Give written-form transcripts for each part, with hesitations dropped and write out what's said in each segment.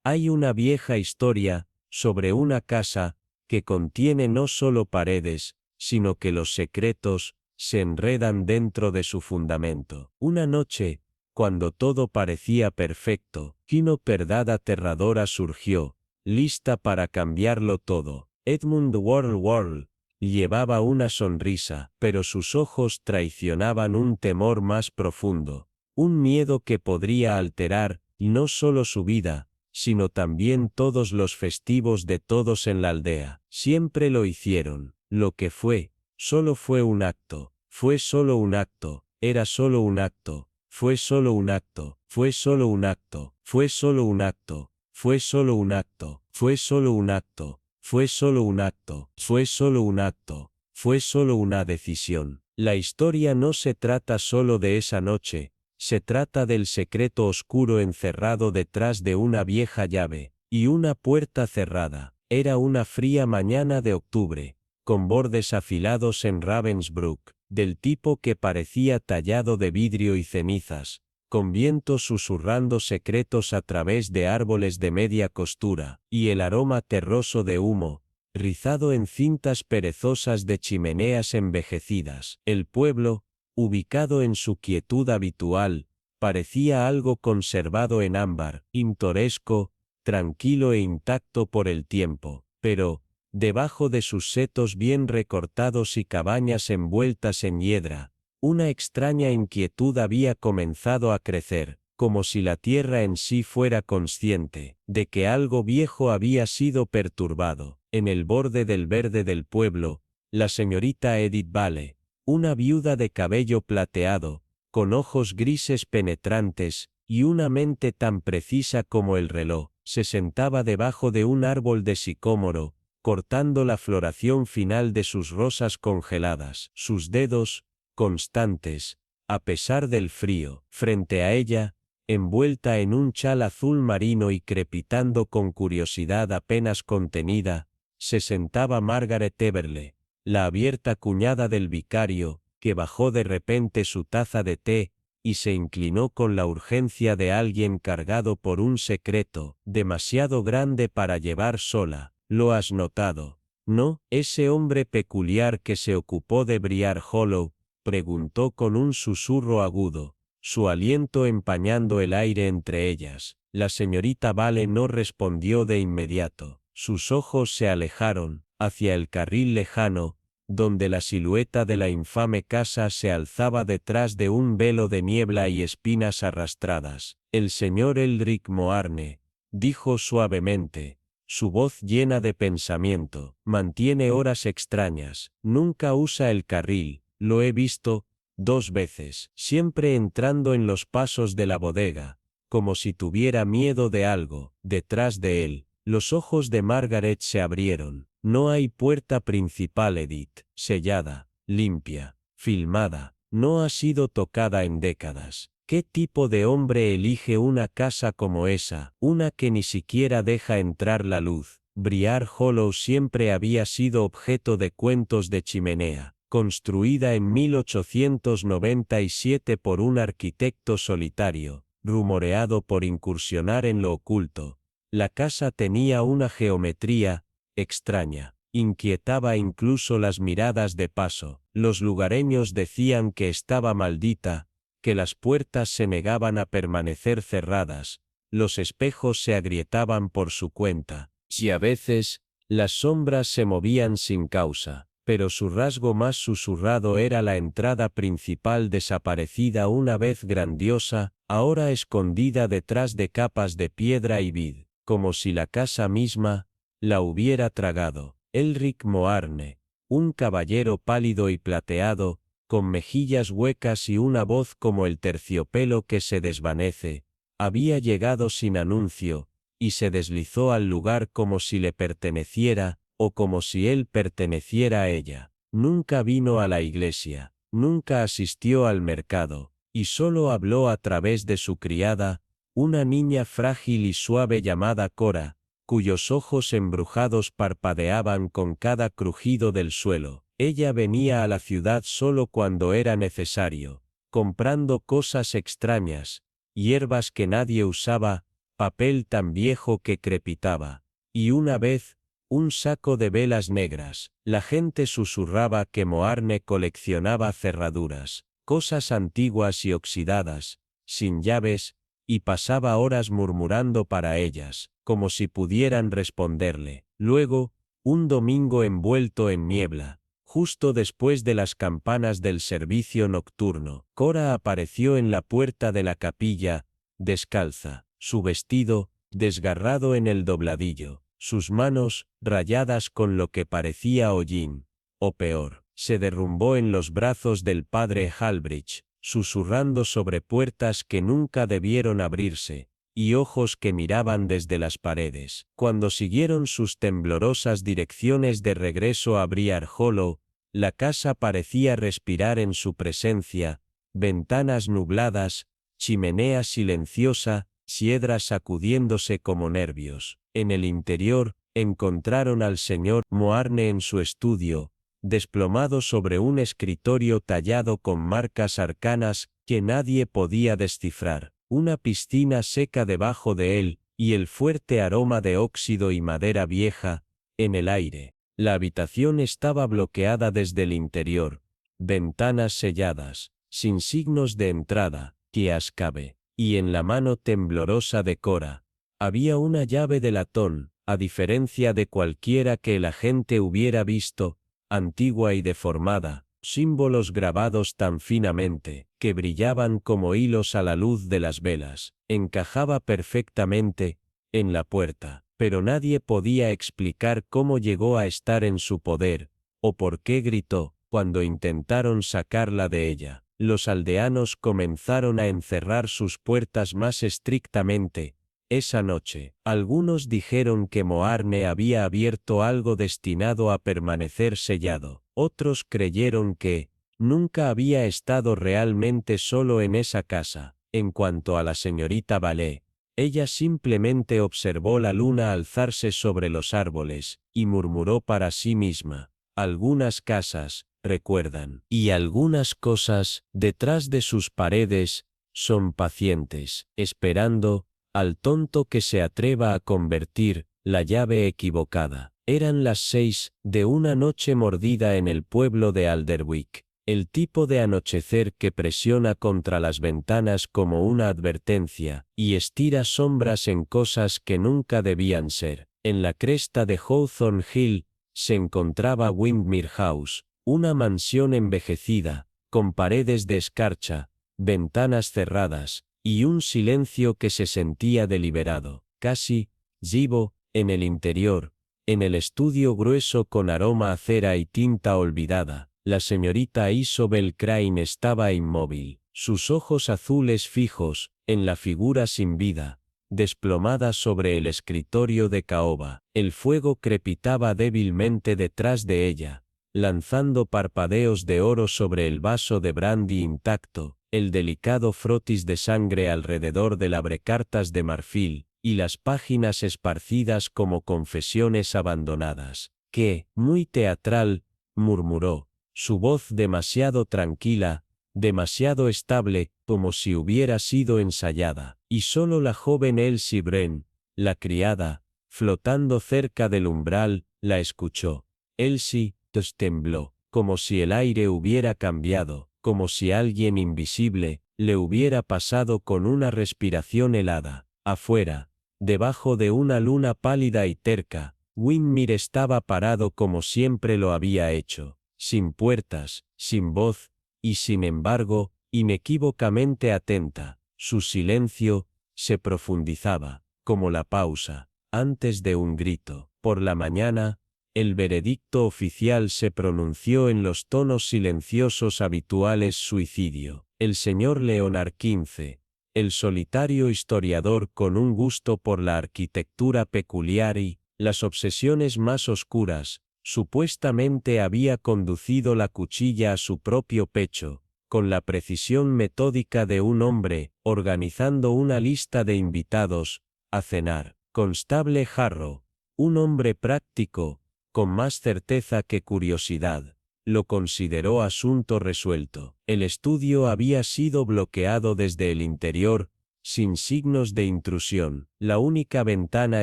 Hay una vieja historia sobre una casa que contiene no solo paredes, sino que los secretos se enredan dentro de su fundamento. Una noche, cuando todo parecía perfecto, una verdad aterradora surgió, lista para cambiarlo todo. Edmund World llevaba una sonrisa, pero sus ojos traicionaban un temor más profundo, un miedo que podría alterar, no solo su vida, sino también todos los festivos de todos en la aldea. Siempre lo hicieron. Lo que fue, solo fue un acto, fue solo un acto, era solo un acto, fue solo un acto, fue solo un acto, fue solo un acto, fue solo un acto, fue solo un acto, fue solo un acto, fue solo un acto, fue solo una decisión. La historia no se trata solo de esa noche, se trata del secreto oscuro encerrado detrás de una vieja llave, y una puerta cerrada. Era una fría mañana de octubre, con bordes afilados en Ravensbrück, del tipo que parecía tallado de vidrio y cenizas, con viento susurrando secretos a través de árboles de media costura, y el aroma terroso de humo, rizado en cintas perezosas de chimeneas envejecidas. El pueblo, ubicado en su quietud habitual, parecía algo conservado en ámbar, pintoresco, tranquilo e intacto por el tiempo, pero, debajo de sus setos bien recortados y cabañas envueltas en hiedra, una extraña inquietud había comenzado a crecer, como si la tierra en sí fuera consciente de que algo viejo había sido perturbado. En el borde del verde del pueblo, la señorita Edith Vale, una viuda de cabello plateado, con ojos grises penetrantes, y una mente tan precisa como el reloj, se sentaba debajo de un árbol de sicómoro, cortando la floración final de sus rosas congeladas. Sus dedos, constantes, a pesar del frío, frente a ella, envuelta en un chal azul marino y crepitando con curiosidad apenas contenida, se sentaba Margaret Everle, la abierta cuñada del vicario, que bajó de repente su taza de té, y se inclinó con la urgencia de alguien cargado por un secreto, demasiado grande para llevar sola. ¿Lo has notado? ¿No? Ese hombre peculiar que se ocupó de Briar Hollow, preguntó con un susurro agudo, su aliento empañando el aire entre ellas. La señorita Vale no respondió de inmediato. Sus ojos se alejaron, hacia el carril lejano, donde la silueta de la infame casa se alzaba detrás de un velo de niebla y espinas arrastradas. El señor Eldrick Moarne, dijo suavemente, su voz llena de pensamiento, mantiene horas extrañas, nunca usa el carril, lo he visto 2 veces, siempre entrando en los pasos de la bodega, como si tuviera miedo de algo, detrás de él. Los ojos de Margaret se abrieron. No hay puerta principal, Edith, sellada, limpia, filmada, no ha sido tocada en décadas. ¿Qué tipo de hombre elige una casa como esa, una que ni siquiera deja entrar la luz? Briar Hollow siempre había sido objeto de cuentos de chimenea, construida en 1897 por un arquitecto solitario, rumoreado por incursionar en lo oculto. La casa tenía una geometría extraña, inquietaba incluso las miradas de paso. Los lugareños decían que estaba maldita, que las puertas se negaban a permanecer cerradas, los espejos se agrietaban por su cuenta, y a veces, las sombras se movían sin causa, pero su rasgo más susurrado era la entrada principal desaparecida una vez grandiosa, ahora escondida detrás de capas de piedra y vid, como si la casa misma la hubiera tragado. Elric Moarne, un caballero pálido y plateado, con mejillas huecas y una voz como el terciopelo que se desvanece, había llegado sin anuncio, y se deslizó al lugar como si le perteneciera, o como si él perteneciera a ella. Nunca vino a la iglesia, nunca asistió al mercado, y solo habló a través de su criada, una niña frágil y suave llamada Cora, cuyos ojos embrujados parpadeaban con cada crujido del suelo. Ella venía a la ciudad solo cuando era necesario, comprando cosas extrañas, hierbas que nadie usaba, papel tan viejo que crepitaba. Y una vez, un saco de velas negras. La gente susurraba que Moarne coleccionaba cerraduras, cosas antiguas y oxidadas, sin llaves, y pasaba horas murmurando para ellas, como si pudieran responderle. Luego, un domingo envuelto en niebla, justo después de las campanas del servicio nocturno, Cora apareció en la puerta de la capilla, descalza, su vestido, desgarrado en el dobladillo, sus manos, rayadas con lo que parecía hollín, o peor, se derrumbó en los brazos del padre Halbridge, susurrando sobre puertas que nunca debieron abrirse, y ojos que miraban desde las paredes. Cuando siguieron sus temblorosas direcciones de regreso a Briar Hollow, la casa parecía respirar en su presencia, ventanas nubladas, chimenea silenciosa, siedras sacudiéndose como nervios. En el interior, encontraron al señor Moarne en su estudio, desplomado sobre un escritorio tallado con marcas arcanas que nadie podía descifrar, una piscina seca debajo de él, y el fuerte aroma de óxido y madera vieja, en el aire. La habitación estaba bloqueada desde el interior, ventanas selladas, sin signos de entrada, que cabe, y en la mano temblorosa de Cora, había una llave de latón, a diferencia de cualquiera que el agente hubiera visto, antigua y deformada, símbolos grabados tan finamente, que brillaban como hilos a la luz de las velas, encajaba perfectamente, en la puerta, pero nadie podía explicar cómo llegó a estar en su poder, o por qué gritó, cuando intentaron sacarla de ella. Los aldeanos comenzaron a encerrar sus puertas más estrictamente. Esa noche, algunos dijeron que Moarne había abierto algo destinado a permanecer sellado. Otros creyeron que nunca había estado realmente solo en esa casa. En cuanto a la señorita Vallée, ella simplemente observó la luna alzarse sobre los árboles, y murmuró para sí misma. Algunas casas, recuerdan, y algunas cosas, detrás de sus paredes, son pacientes, esperando al tonto que se atreva a convertir la llave equivocada. Eran las 6 de una noche mordida en el pueblo de Alderwick, el tipo de anochecer que presiona contra las ventanas como una advertencia, y estira sombras en cosas que nunca debían ser. En la cresta de Hawthorne Hill se encontraba Windmere House, una mansión envejecida, con paredes de escarcha, ventanas cerradas, y un silencio que se sentía deliberado, casi vivo, en el interior. En el estudio grueso con aroma a cera y tinta olvidada, la señorita Isobel Crane estaba inmóvil, sus ojos azules fijos, en la figura sin vida, desplomada sobre el escritorio de caoba. El fuego crepitaba débilmente detrás de ella, lanzando parpadeos de oro sobre el vaso de brandy intacto, el delicado frotis de sangre alrededor del abrecartas de marfil, y las páginas esparcidas como confesiones abandonadas. «¡Qué, muy teatral!», murmuró, su voz demasiado tranquila, demasiado estable, como si hubiera sido ensayada, y solo la joven Elsie Wren, la criada, flotando cerca del umbral, la escuchó. Elsie tembló, como si el aire hubiera cambiado, como si alguien invisible le hubiera pasado con una respiración helada. Afuera, debajo de una luna pálida y terca, Windmere estaba parado como siempre lo había hecho, sin puertas, sin voz, y sin embargo, inequívocamente atenta. Su silencio se profundizaba, como la pausa, antes de un grito. Por la mañana, el veredicto oficial se pronunció en los tonos silenciosos habituales: suicidio. El señor Leonard XV, el solitario historiador con un gusto por la arquitectura peculiar y las obsesiones más oscuras, supuestamente había conducido la cuchilla a su propio pecho, con la precisión metódica de un hombre, organizando una lista de invitados a cenar. Constable Harrow, un hombre práctico, con más certeza que curiosidad, lo consideró asunto resuelto. El estudio había sido bloqueado desde el interior, sin signos de intrusión. La única ventana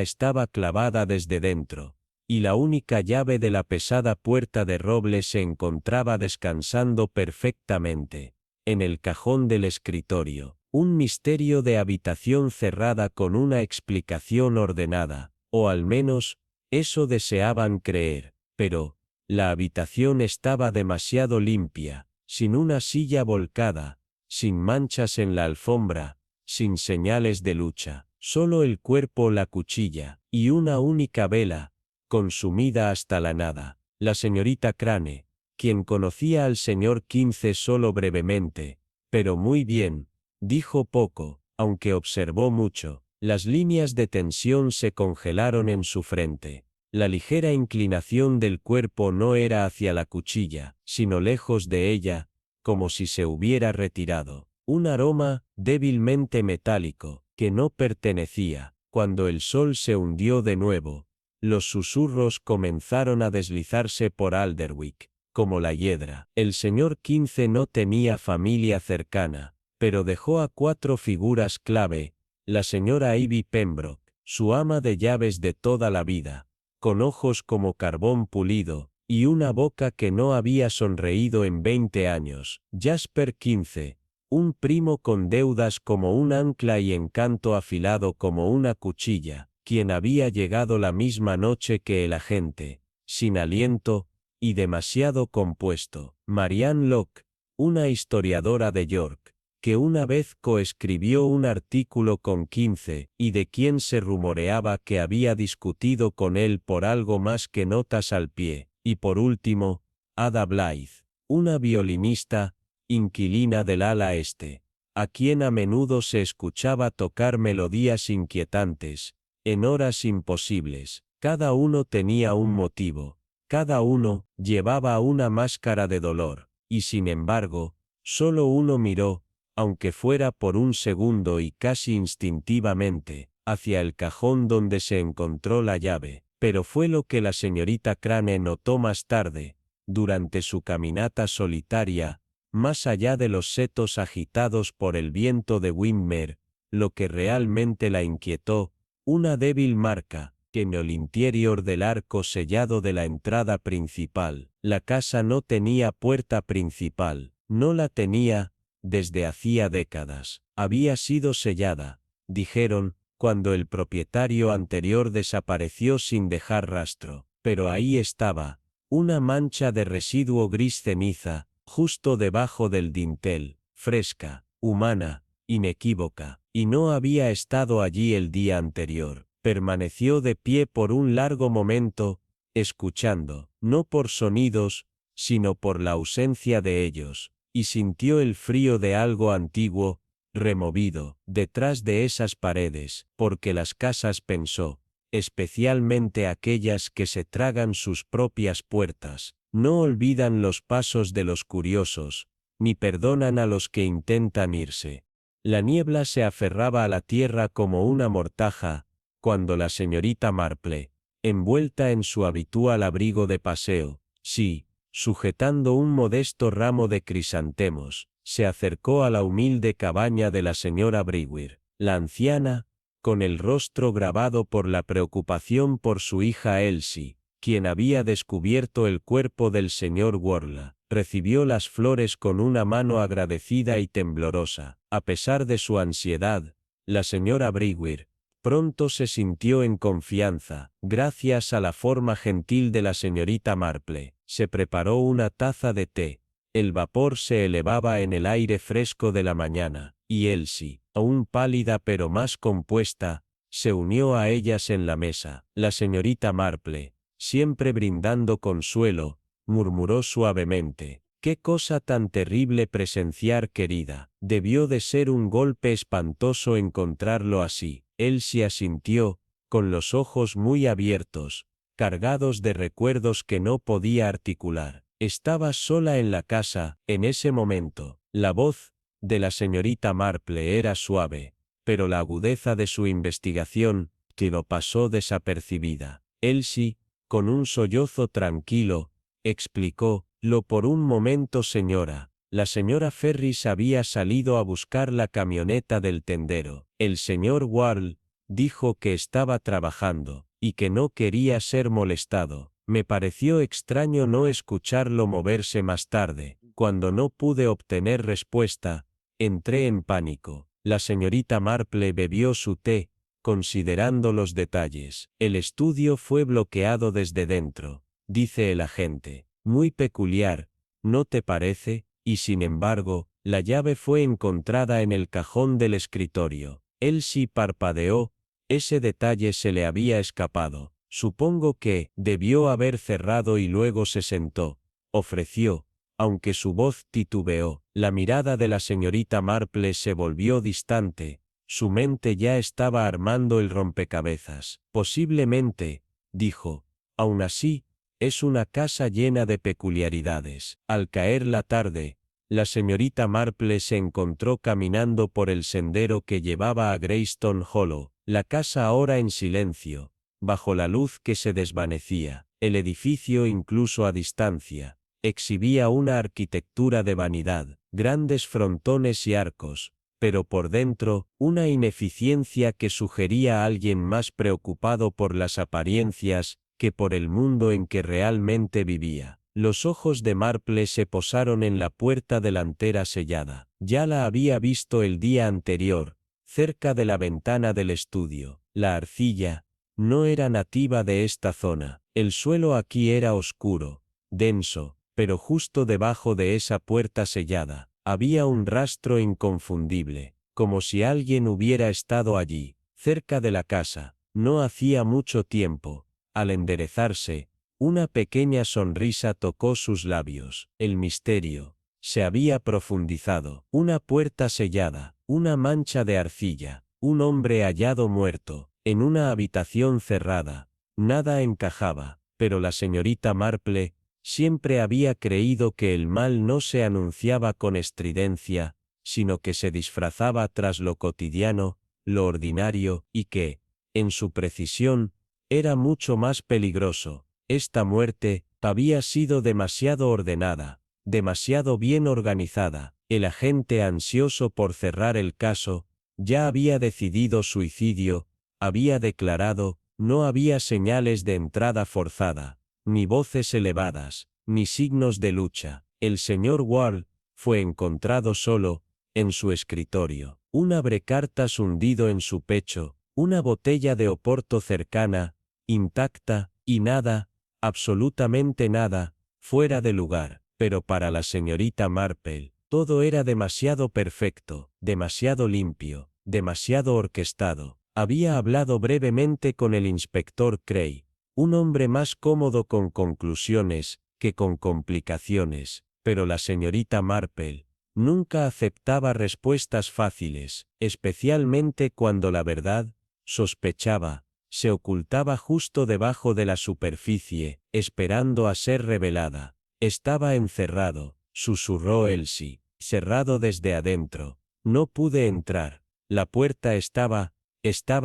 estaba clavada desde dentro, y la única llave de la pesada puerta de roble se encontraba descansando perfectamente en el cajón del escritorio. Un misterio de habitación cerrada con una explicación ordenada, o al menos, eso deseaban creer, pero la habitación estaba demasiado limpia, sin una silla volcada, sin manchas en la alfombra, sin señales de lucha, solo el cuerpo, la cuchilla, y una única vela, consumida hasta la nada. La señorita Crane, quien conocía al señor Quince solo brevemente, pero muy bien, dijo poco, aunque observó mucho. Las líneas de tensión se congelaron en su frente. La ligera inclinación del cuerpo no era hacia la cuchilla, sino lejos de ella, como si se hubiera retirado. Un aroma, débilmente metálico, que no pertenecía. Cuando el sol se hundió de nuevo, los susurros comenzaron a deslizarse por Alderwick, como la hiedra. El señor Quince no tenía familia cercana, pero dejó a 4 figuras clave: la señora Ivy Pembroke, su ama de llaves de toda la vida, con ojos como carbón pulido, y una boca que no había sonreído en 20 años. Jasper Quince, un primo con deudas como un ancla y encanto afilado como una cuchilla, quien había llegado la misma noche que el agente, sin aliento, y demasiado compuesto. Marianne Locke, una historiadora de York, que una vez coescribió un artículo con Quince, y de quien se rumoreaba que había discutido con él por algo más que notas al pie. Y por último, Ada Blythe, una violinista, inquilina del ala este, a quien a menudo se escuchaba tocar melodías inquietantes, en horas imposibles. Cada uno tenía un motivo, cada uno llevaba una máscara de dolor, y sin embargo, solo uno miró, aunque fuera por un segundo y casi instintivamente, hacia el cajón donde se encontró la llave. Pero fue lo que la señorita Crane notó más tarde, durante su caminata solitaria, más allá de los setos agitados por el viento de Windermere, lo que realmente la inquietó: una débil marca, en el interior del arco sellado de la entrada principal. La casa no tenía puerta principal, no la tenía, desde hacía décadas. Había sido sellada, dijeron, cuando el propietario anterior desapareció sin dejar rastro, pero ahí estaba, una mancha de residuo gris ceniza, justo debajo del dintel, fresca, humana, inequívoca, y no había estado allí el día anterior. Permaneció de pie por un largo momento, escuchando, no por sonidos, sino por la ausencia de ellos, y sintió el frío de algo antiguo, removido, detrás de esas paredes, porque las casas, pensó, especialmente aquellas que se tragan sus propias puertas, no olvidan los pasos de los curiosos, ni perdonan a los que intentan irse. La niebla se aferraba a la tierra como una mortaja, cuando la señorita Marple, envuelta en su habitual abrigo de paseo, sí, sujetando un modesto ramo de crisantemos, se acercó a la humilde cabaña de la señora Brewer. La anciana, con el rostro grabado por la preocupación por su hija Elsie, quien había descubierto el cuerpo del señor Worla, recibió las flores con una mano agradecida y temblorosa. A pesar de su ansiedad, la señora Brewer pronto se sintió en confianza. Gracias a la forma gentil de la señorita Marple, se preparó una taza de té. El vapor se elevaba en el aire fresco de la mañana, y Elsie, aún pálida pero más compuesta, se unió a ellas en la mesa. La señorita Marple, siempre brindando consuelo, murmuró suavemente: «Qué cosa tan terrible presenciar, querida. Debió de ser un golpe espantoso encontrarlo así». Elsie asintió, con los ojos muy abiertos, cargados de recuerdos que no podía articular. Estaba sola en la casa, en ese momento. La voz de la señorita Marple era suave, pero la agudeza de su investigación, que lo pasó desapercibida. Elsie, con un sollozo tranquilo, explicó: «Lo por un momento, señora, La señora Ferris había salido a buscar la camioneta del tendero. El señor Ward dijo que estaba trabajando, y que no quería ser molestado. Me pareció extraño no escucharlo moverse más tarde. Cuando no pude obtener respuesta, entré en pánico. La señorita Marple bebió su té, considerando los detalles. El estudio fue bloqueado desde dentro, dice el agente. Muy peculiar, ¿no te parece? Y sin embargo, la llave fue encontrada en el cajón del escritorio. Elsie parpadeó. Ese detalle se le había escapado. Supongo que debió haber cerrado y luego se sentó. Ofreció, aunque su voz titubeó. La mirada de la señorita Marple se volvió distante. Su mente ya estaba armando el rompecabezas. Posiblemente, dijo. Aún así, es una casa llena de peculiaridades. Al caer la tarde, la señorita Marple se encontró caminando por el sendero que llevaba a Greystone Hollow, la casa ahora en silencio, bajo la luz que se desvanecía. El edificio, incluso a distancia, exhibía una arquitectura de vanidad, grandes frontones y arcos, pero por dentro, una ineficiencia que sugería a alguien más preocupado por las apariencias que por el mundo en que realmente vivía. Los ojos de Marple se posaron en la puerta delantera sellada. Ya la había visto el día anterior, cerca de la ventana del estudio. La arcilla no era nativa de esta zona. El suelo aquí era oscuro, denso, pero justo debajo de esa puerta sellada, había un rastro inconfundible, como si alguien hubiera estado allí, cerca de la casa, no hacía mucho tiempo. Al enderezarse, una pequeña sonrisa tocó sus labios. El misterio se había profundizado. Una puerta sellada, una mancha de arcilla, un hombre hallado muerto, en una habitación cerrada. Nada encajaba, pero la señorita Marple siempre había creído que el mal no se anunciaba con estridencia, sino que se disfrazaba tras lo cotidiano, lo ordinario, y que, en su precisión, era mucho más peligroso. Esta muerte había sido demasiado ordenada, demasiado bien organizada. El agente, ansioso por cerrar el caso, ya había decidido suicidio, había declarado, no había señales de entrada forzada, ni voces elevadas, ni signos de lucha. El señor Ward fue encontrado solo, en su escritorio, un abrecartas hundido en su pecho, una botella de oporto cercana, intacta, y nada, absolutamente nada, fuera de lugar. Pero para la señorita Marple, todo era demasiado perfecto, demasiado limpio, demasiado orquestado. Había hablado brevemente con el inspector Cray, un hombre más cómodo con conclusiones que con complicaciones, pero la señorita Marple nunca aceptaba respuestas fáciles, especialmente cuando la verdad, sospechaba, se ocultaba justo debajo de la superficie, esperando a ser revelada. Estaba encerrado, susurró Elsie, cerrado desde adentro. No pude entrar. La puerta estaba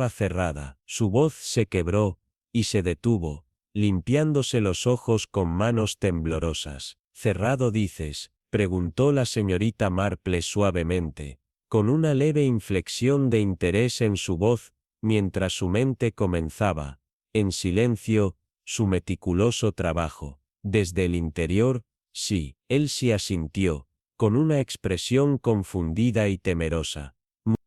cerrada. Su voz se quebró, y se detuvo, limpiándose los ojos con manos temblorosas. ¿Cerrado dices?, preguntó la señorita Marple suavemente, con una leve inflexión de interés en su voz, mientras su mente comenzaba, en silencio, su meticuloso trabajo. Desde el interior, sí, Elsie asintió, con una expresión confundida y temerosa.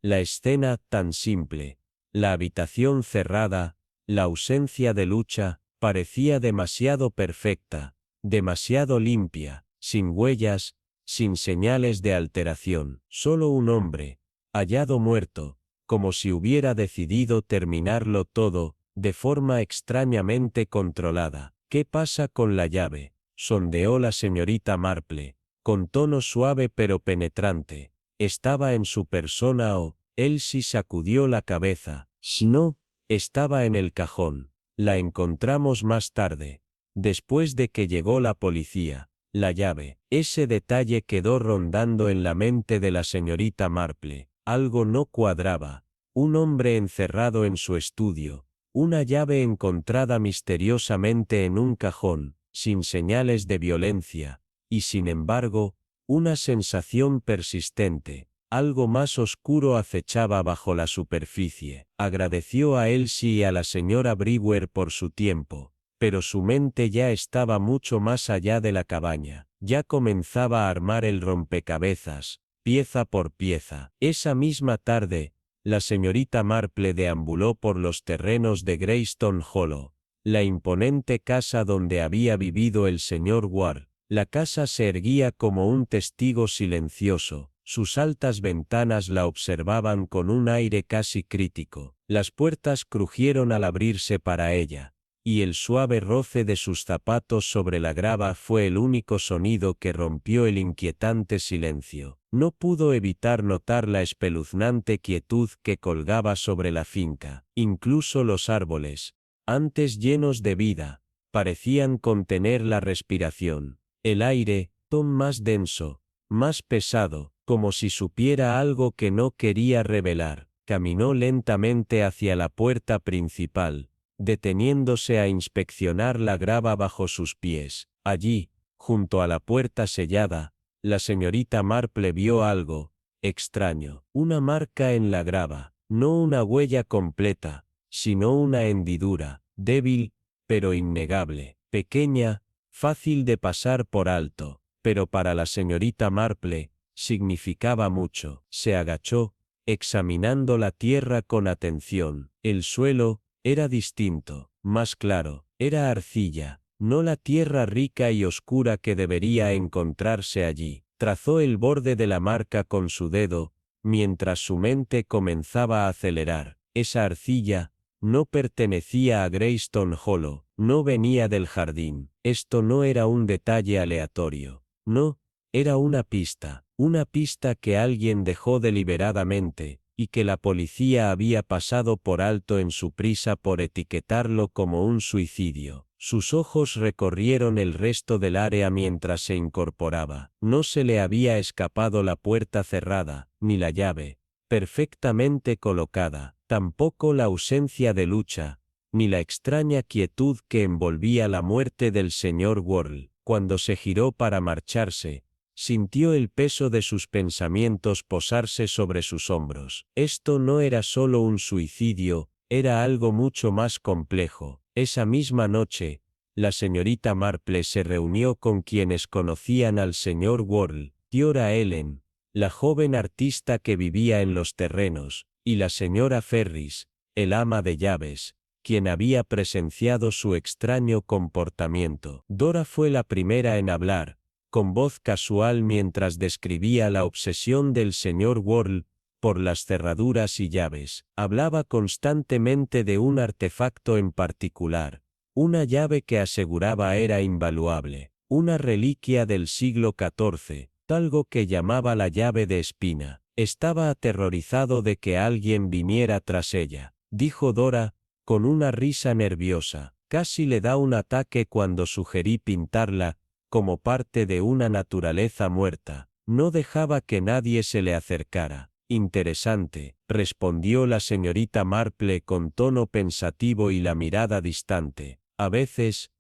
La escena tan simple, la habitación cerrada, la ausencia de lucha, parecía demasiado perfecta, demasiado limpia, sin huellas, sin señales de alteración. Solo un hombre, hallado muerto, como si hubiera decidido terminarlo todo, de forma extrañamente controlada. ¿Qué pasa con la llave?, sondeó la señorita Marple, con tono suave pero penetrante. ¿Estaba en su persona o...? Elsie sacudió la cabeza. No, estaba en el cajón. La encontramos más tarde, después de que llegó la policía. La llave. Ese detalle quedó rondando en la mente de la señorita Marple. Algo no cuadraba. Un hombre encerrado en su estudio. Una llave encontrada misteriosamente en un cajón, sin señales de violencia. Y sin embargo, Una sensación persistente, algo más oscuro acechaba bajo la superficie. Agradeció a Elsie y a la señora Brewer por su tiempo, pero su mente ya estaba mucho más allá de la cabaña. Ya comenzaba a armar el rompecabezas, pieza por pieza. Esa misma tarde, la señorita Marple deambuló por los terrenos de Greystone Hollow, la imponente casa donde había vivido el señor Ward. La casa se erguía como un testigo silencioso, sus altas ventanas la observaban con un aire casi crítico. Las puertas crujieron al abrirse para ella, y el suave roce de sus zapatos sobre la grava fue el único sonido que rompió el inquietante silencio. No pudo evitar notar la espeluznante quietud que colgaba sobre la finca. Incluso los árboles, antes llenos de vida, parecían contener la respiración. El aire, más denso, más pesado, como si supiera algo que no quería revelar. Caminó lentamente hacia la puerta principal, deteniéndose a inspeccionar la grava bajo sus pies. Allí, junto a la puerta sellada, la señorita Marple vio algo extraño. Una marca en la grava, no una huella completa, sino una hendidura, débil, pero innegable, pequeña, fácil de pasar por alto, pero para la señorita Marple, significaba mucho. Se agachó, examinando la tierra con atención. El suelo era distinto, más claro, era arcilla, no la tierra rica y oscura que debería encontrarse allí. Trazó el borde de la marca con su dedo, mientras su mente comenzaba a acelerar. Esa arcilla no pertenecía a Greystone Hollow, no venía del jardín. Esto no era un detalle aleatorio. No, era una pista que alguien dejó deliberadamente, y que la policía había pasado por alto en su prisa por etiquetarlo como un suicidio. Sus ojos recorrieron el resto del área mientras se incorporaba. No se le había escapado la puerta cerrada, ni la llave, perfectamente colocada, tampoco la ausencia de lucha, ni la extraña quietud que envolvía la muerte del señor Worrell. Cuando se giró para marcharse, sintió el peso de sus pensamientos posarse sobre sus hombros. Esto no era solo un suicidio, era algo mucho más complejo. Esa misma noche, la señorita Marple se reunió con quienes conocían al señor Worrell, Tiora Ellen, la joven artista que vivía en los terrenos, y la señora Ferris, el ama de llaves, quien había presenciado su extraño comportamiento. Dora fue la primera en hablar, con voz casual mientras describía la obsesión del señor Worrell por las cerraduras y llaves. Hablaba constantemente de un artefacto en particular, una llave que aseguraba era invaluable, una reliquia del siglo XIV, algo que llamaba la llave de espina. Estaba aterrorizado de que alguien viniera tras ella, dijo Dora, con una risa nerviosa. Casi le da un ataque cuando sugerí pintarla como parte de una naturaleza muerta. No dejaba que nadie se le acercara. Interesante, respondió la señorita Marple con tono pensativo y la mirada distante. A veces,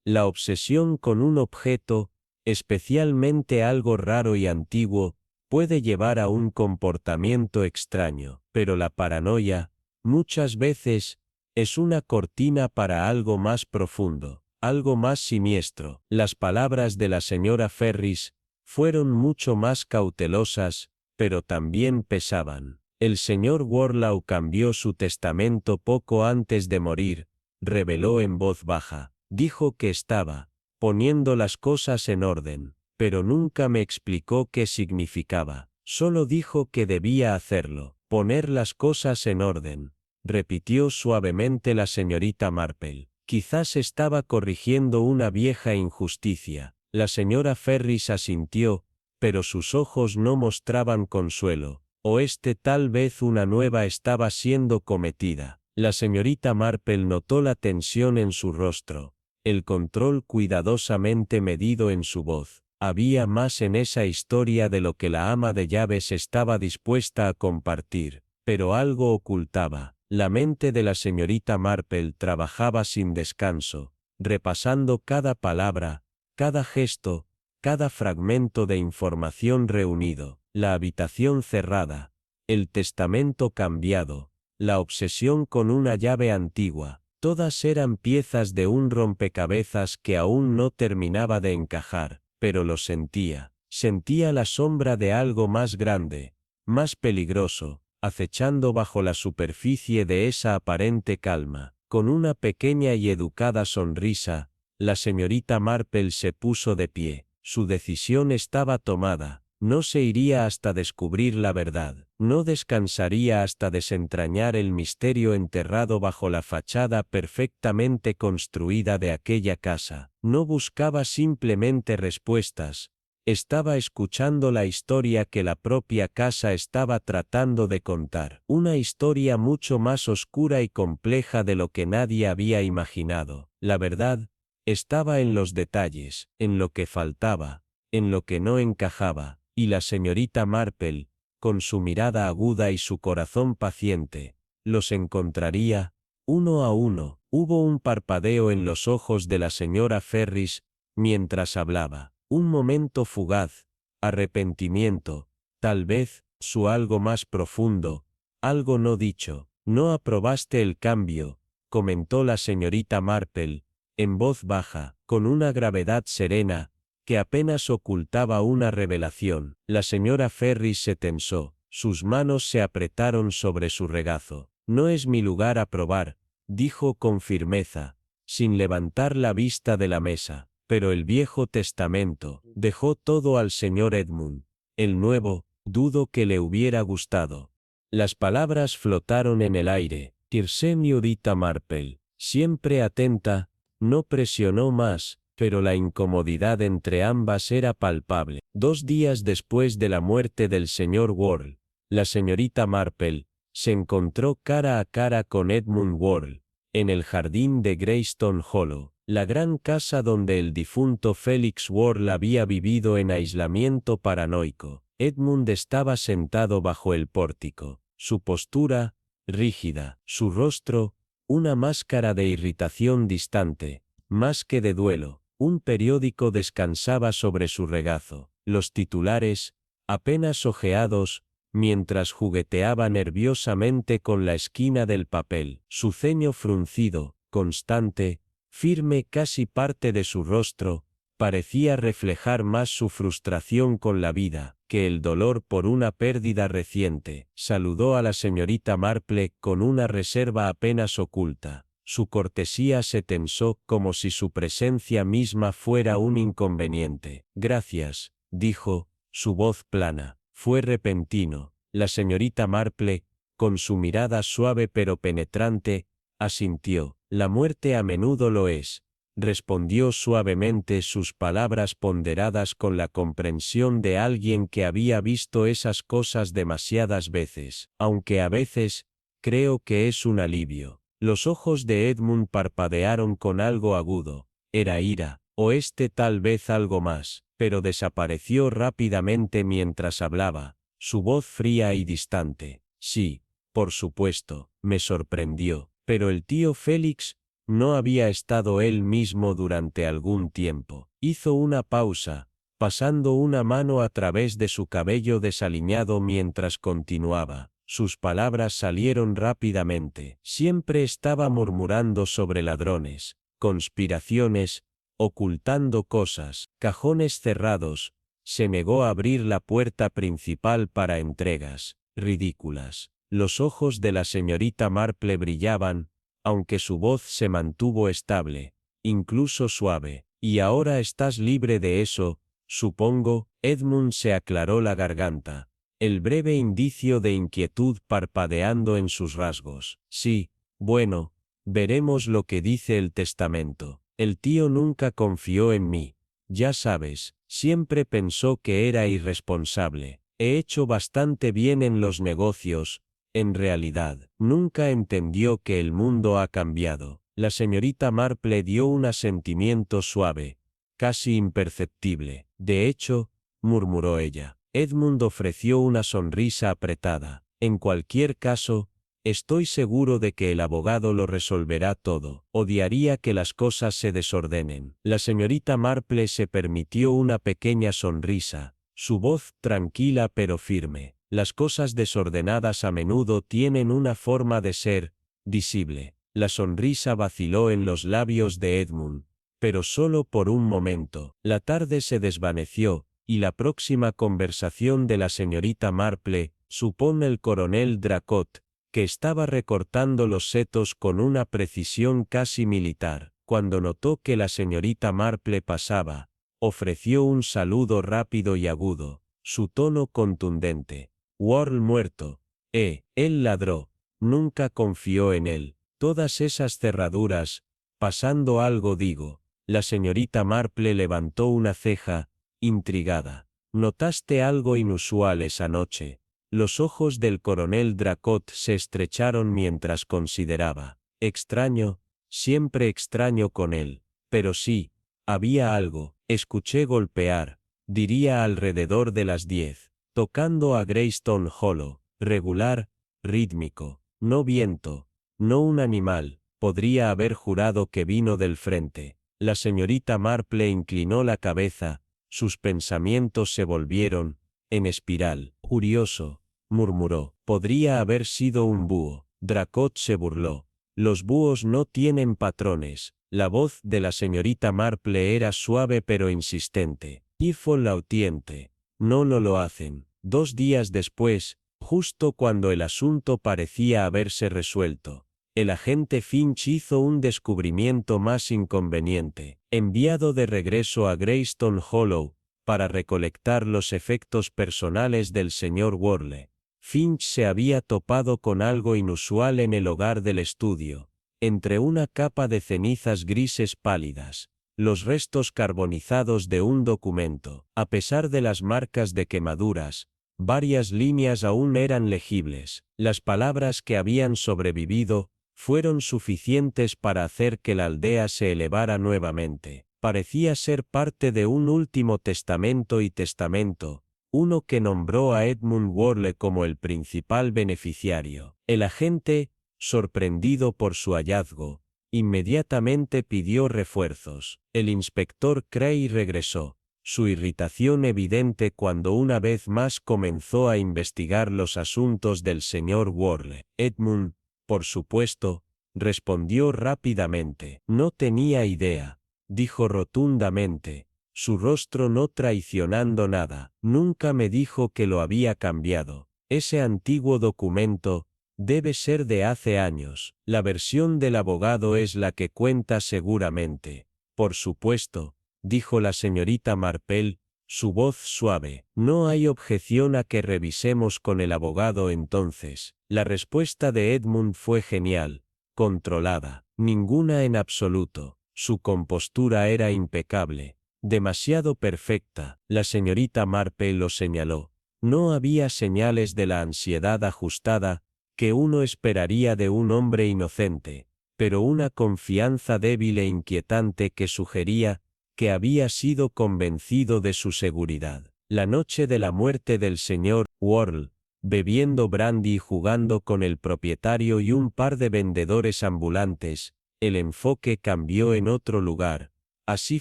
la obsesión con un objeto, especialmente algo raro y antiguo, puede llevar a un comportamiento extraño, pero la paranoia, muchas veces, es una cortina para algo más profundo, algo más siniestro. Las palabras de la señora Ferris fueron mucho más cautelosas, pero también pesaban. El señor Worrell cambió su testamento poco antes de morir, reveló en voz baja. Dijo que estaba poniendo las cosas en orden, pero nunca me explicó qué significaba. Solo dijo que debía hacerlo. Poner las cosas en orden, repitió suavemente la señorita Marple. Quizás estaba corrigiendo una vieja injusticia. La señora Ferris asintió, pero sus ojos no mostraban consuelo. O tal vez una nueva estaba siendo cometida. La señorita Marple notó la tensión en su rostro, el control cuidadosamente medido en su voz. Había más en esa historia de lo que la ama de llaves estaba dispuesta a compartir, pero algo ocultaba. La mente de la señorita Marple trabajaba sin descanso, repasando cada palabra, cada gesto, cada fragmento de información reunido, la habitación cerrada, el testamento cambiado, la obsesión con una llave antigua, todas eran piezas de un rompecabezas que aún no terminaba de encajar, pero lo sentía. Sentía la sombra de algo más grande, más peligroso, acechando bajo la superficie de esa aparente calma. Con una pequeña y educada sonrisa, la señorita Marple se puso de pie. Su decisión estaba tomada. No se iría hasta descubrir la verdad. No descansaría hasta desentrañar el misterio enterrado bajo la fachada perfectamente construida de aquella casa. No buscaba simplemente respuestas. Estaba escuchando la historia que la propia casa estaba tratando de contar. Una historia mucho más oscura y compleja de lo que nadie había imaginado. La verdad estaba en los detalles, en lo que faltaba, en lo que no encajaba, y la señorita Marple, con su mirada aguda y su corazón paciente, los encontraría, uno a uno. Hubo un parpadeo en los ojos de la señora Ferris mientras hablaba. Un momento fugaz, arrepentimiento, tal vez, su algo más profundo, algo no dicho. No aprobaste el cambio, comentó la señorita Marple, en voz baja, con una gravedad serena, que apenas ocultaba una revelación. La señora Ferris se tensó, sus manos se apretaron sobre su regazo. No es mi lugar aprobar, dijo con firmeza, sin levantar la vista de la mesa. Pero el Viejo Testamento dejó todo al señor Edmund. El Nuevo, dudo que le hubiera gustado. Las palabras flotaron en el aire. Señorita Marple, siempre atenta, no presionó más, pero la incomodidad entre ambas era palpable. 2 días después de la muerte del señor Ward, la señorita Marple se encontró cara a cara con Edmund Ward, en el jardín de Greystone Hollow. La gran casa donde el difunto Felix Ward había vivido en aislamiento paranoico. Edmund estaba sentado bajo el pórtico, su postura, rígida, su rostro, una máscara de irritación distante, más que de duelo. Un periódico descansaba sobre su regazo, los titulares, apenas ojeados, mientras jugueteaba nerviosamente con la esquina del papel. Su ceño fruncido, constante, firme, casi parte de su rostro, parecía reflejar más su frustración con la vida que el dolor por una pérdida reciente. Saludó a la señorita Marple con una reserva apenas oculta. Su cortesía se tensó como si su presencia misma fuera un inconveniente. Gracias, dijo, su voz plana. Fue repentino. La señorita Marple, con su mirada suave pero penetrante, asintió. La muerte a menudo lo es, respondió suavemente, sus palabras ponderadas con la comprensión de alguien que había visto esas cosas demasiadas veces, aunque a veces, creo que es un alivio. Los ojos de Edmund parpadearon con algo agudo, era ira, o tal vez algo más, pero desapareció rápidamente mientras hablaba, su voz fría y distante. Sí, por supuesto, me sorprendió, pero el tío Félix no había estado él mismo durante algún tiempo. Hizo una pausa, pasando una mano a través de su cabello desaliñado mientras continuaba. Sus palabras salieron rápidamente. Siempre estaba murmurando sobre ladrones, conspiraciones, ocultando cosas, cajones cerrados. Se negó a abrir la puerta principal para entregas ridículas. Los ojos de la señorita Marple brillaban, aunque su voz se mantuvo estable, incluso suave. Y ahora estás libre de eso, supongo. Edmund se aclaró la garganta, el breve indicio de inquietud parpadeando en sus rasgos. Sí, bueno, veremos lo que dice el testamento. El tío nunca confió en mí. Ya sabes, siempre pensó que era irresponsable. He hecho bastante bien en los negocios. En realidad, nunca entendió que el mundo ha cambiado. La señorita Marple dio un asentimiento suave, casi imperceptible. De hecho, murmuró ella. Edmund ofreció una sonrisa apretada. En cualquier caso, Estoy seguro de que el abogado lo resolverá todo. Odiaría que las cosas se desordenen. La señorita Marple se permitió una pequeña sonrisa, su voz tranquila pero firme. Las cosas desordenadas a menudo tienen una forma de ser visible. La sonrisa vaciló en los labios de Edmund, pero solo por un momento. La tarde se desvaneció, y la próxima conversación de la señorita Marple, supone el coronel Dracot, que estaba recortando los setos con una precisión casi militar. Cuando notó que la señorita Marple pasaba, ofreció un saludo rápido y agudo, su tono contundente. Worrell muerto. Él ladró. Nunca confió en él. Todas esas cerraduras, pasando algo digo. La señorita Marple levantó una ceja, intrigada. ¿Notaste algo inusual esa noche? Los ojos del coronel Dracot se estrecharon mientras consideraba. Extraño, siempre extraño con él. Pero sí, había algo. Escuché golpear, diría alrededor de las 10, tocando a Greystone Hollow, regular, rítmico, no viento, no un animal. Podría haber jurado que vino del frente. La señorita Marple inclinó la cabeza, sus pensamientos se volvieron, en espiral. Curioso, murmuró. Podría haber sido un búho. Dracot se burló. Los búhos no tienen patrones. La voz de la señorita Marple era suave pero insistente. Il faut l'autiente. No lo hacen. 2 días después, justo cuando el asunto parecía haberse resuelto, el agente Finch hizo un descubrimiento más inconveniente. Enviado de regreso a Greystone Hollow, para recolectar los efectos personales del señor Worley, Finch se había topado con algo inusual en el hogar del estudio. Entre una capa de cenizas grises pálidas, los restos carbonizados de un documento. A pesar de las marcas de quemaduras, varias líneas aún eran legibles. Las palabras que habían sobrevivido fueron suficientes para hacer que la aldea se elevara nuevamente. Parecía ser parte de un último testamento y testamento, uno que nombró a Edmund Worley como el principal beneficiario. El agente, sorprendido por su hallazgo, inmediatamente pidió refuerzos. El inspector Cray regresó, su irritación evidente cuando una vez más comenzó a investigar los asuntos del señor Worley. Edmund, por supuesto, respondió rápidamente. No tenía idea, dijo rotundamente, su rostro no traicionando nada. Nunca me dijo que lo había cambiado. Ese antiguo documento debe ser de hace años. La versión del abogado es la que cuenta seguramente. Por supuesto, dijo la señorita Marple, su voz suave. No hay objeción a que revisemos con el abogado entonces. La respuesta de Edmund fue genial, controlada. Ninguna en absoluto. Su compostura era impecable, demasiado perfecta. La señorita Marple lo señaló. No había señales de la ansiedad ajustada que uno esperaría de un hombre inocente, pero una confianza débil e inquietante que sugería que había sido convencido de su seguridad. La noche de la muerte del señor Worrell, bebiendo brandy y jugando con el propietario y un par de vendedores ambulantes, el enfoque cambió en otro lugar. Así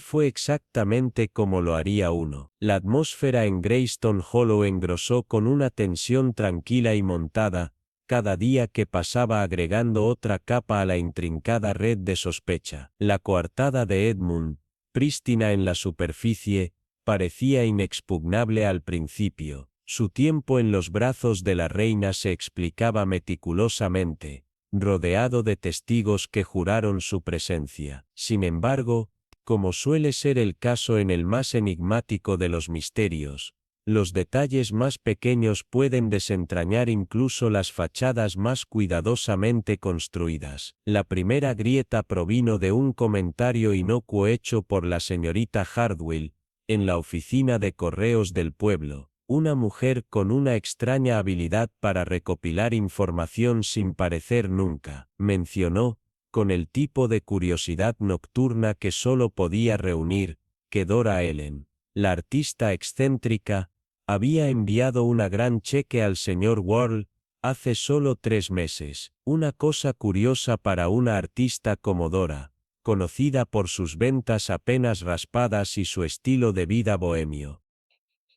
fue exactamente como lo haría uno. La atmósfera en Greystone Hollow engrosó con una tensión tranquila y montada, cada día que pasaba agregando otra capa a la intrincada red de sospecha. La coartada de Edmund, prístina en la superficie, parecía inexpugnable al principio. Su tiempo en los brazos de la reina se explicaba meticulosamente, rodeado de testigos que juraron su presencia. Sin embargo, como suele ser el caso en el más enigmático de los misterios, los detalles más pequeños pueden desentrañar incluso las fachadas más cuidadosamente construidas. La primera grieta provino de un comentario inocuo hecho por la señorita Hardwell, en la oficina de correos del pueblo. Una mujer con una extraña habilidad para recopilar información sin parecer nunca, mencionó, con el tipo de curiosidad nocturna que solo podía reunir, que Dora Ellen, la artista excéntrica, había enviado una gran cheque al señor Worrell, Hace solo 3 meses. Una cosa curiosa para una artista como Dora, conocida por sus ventas apenas raspadas y su estilo de vida bohemio.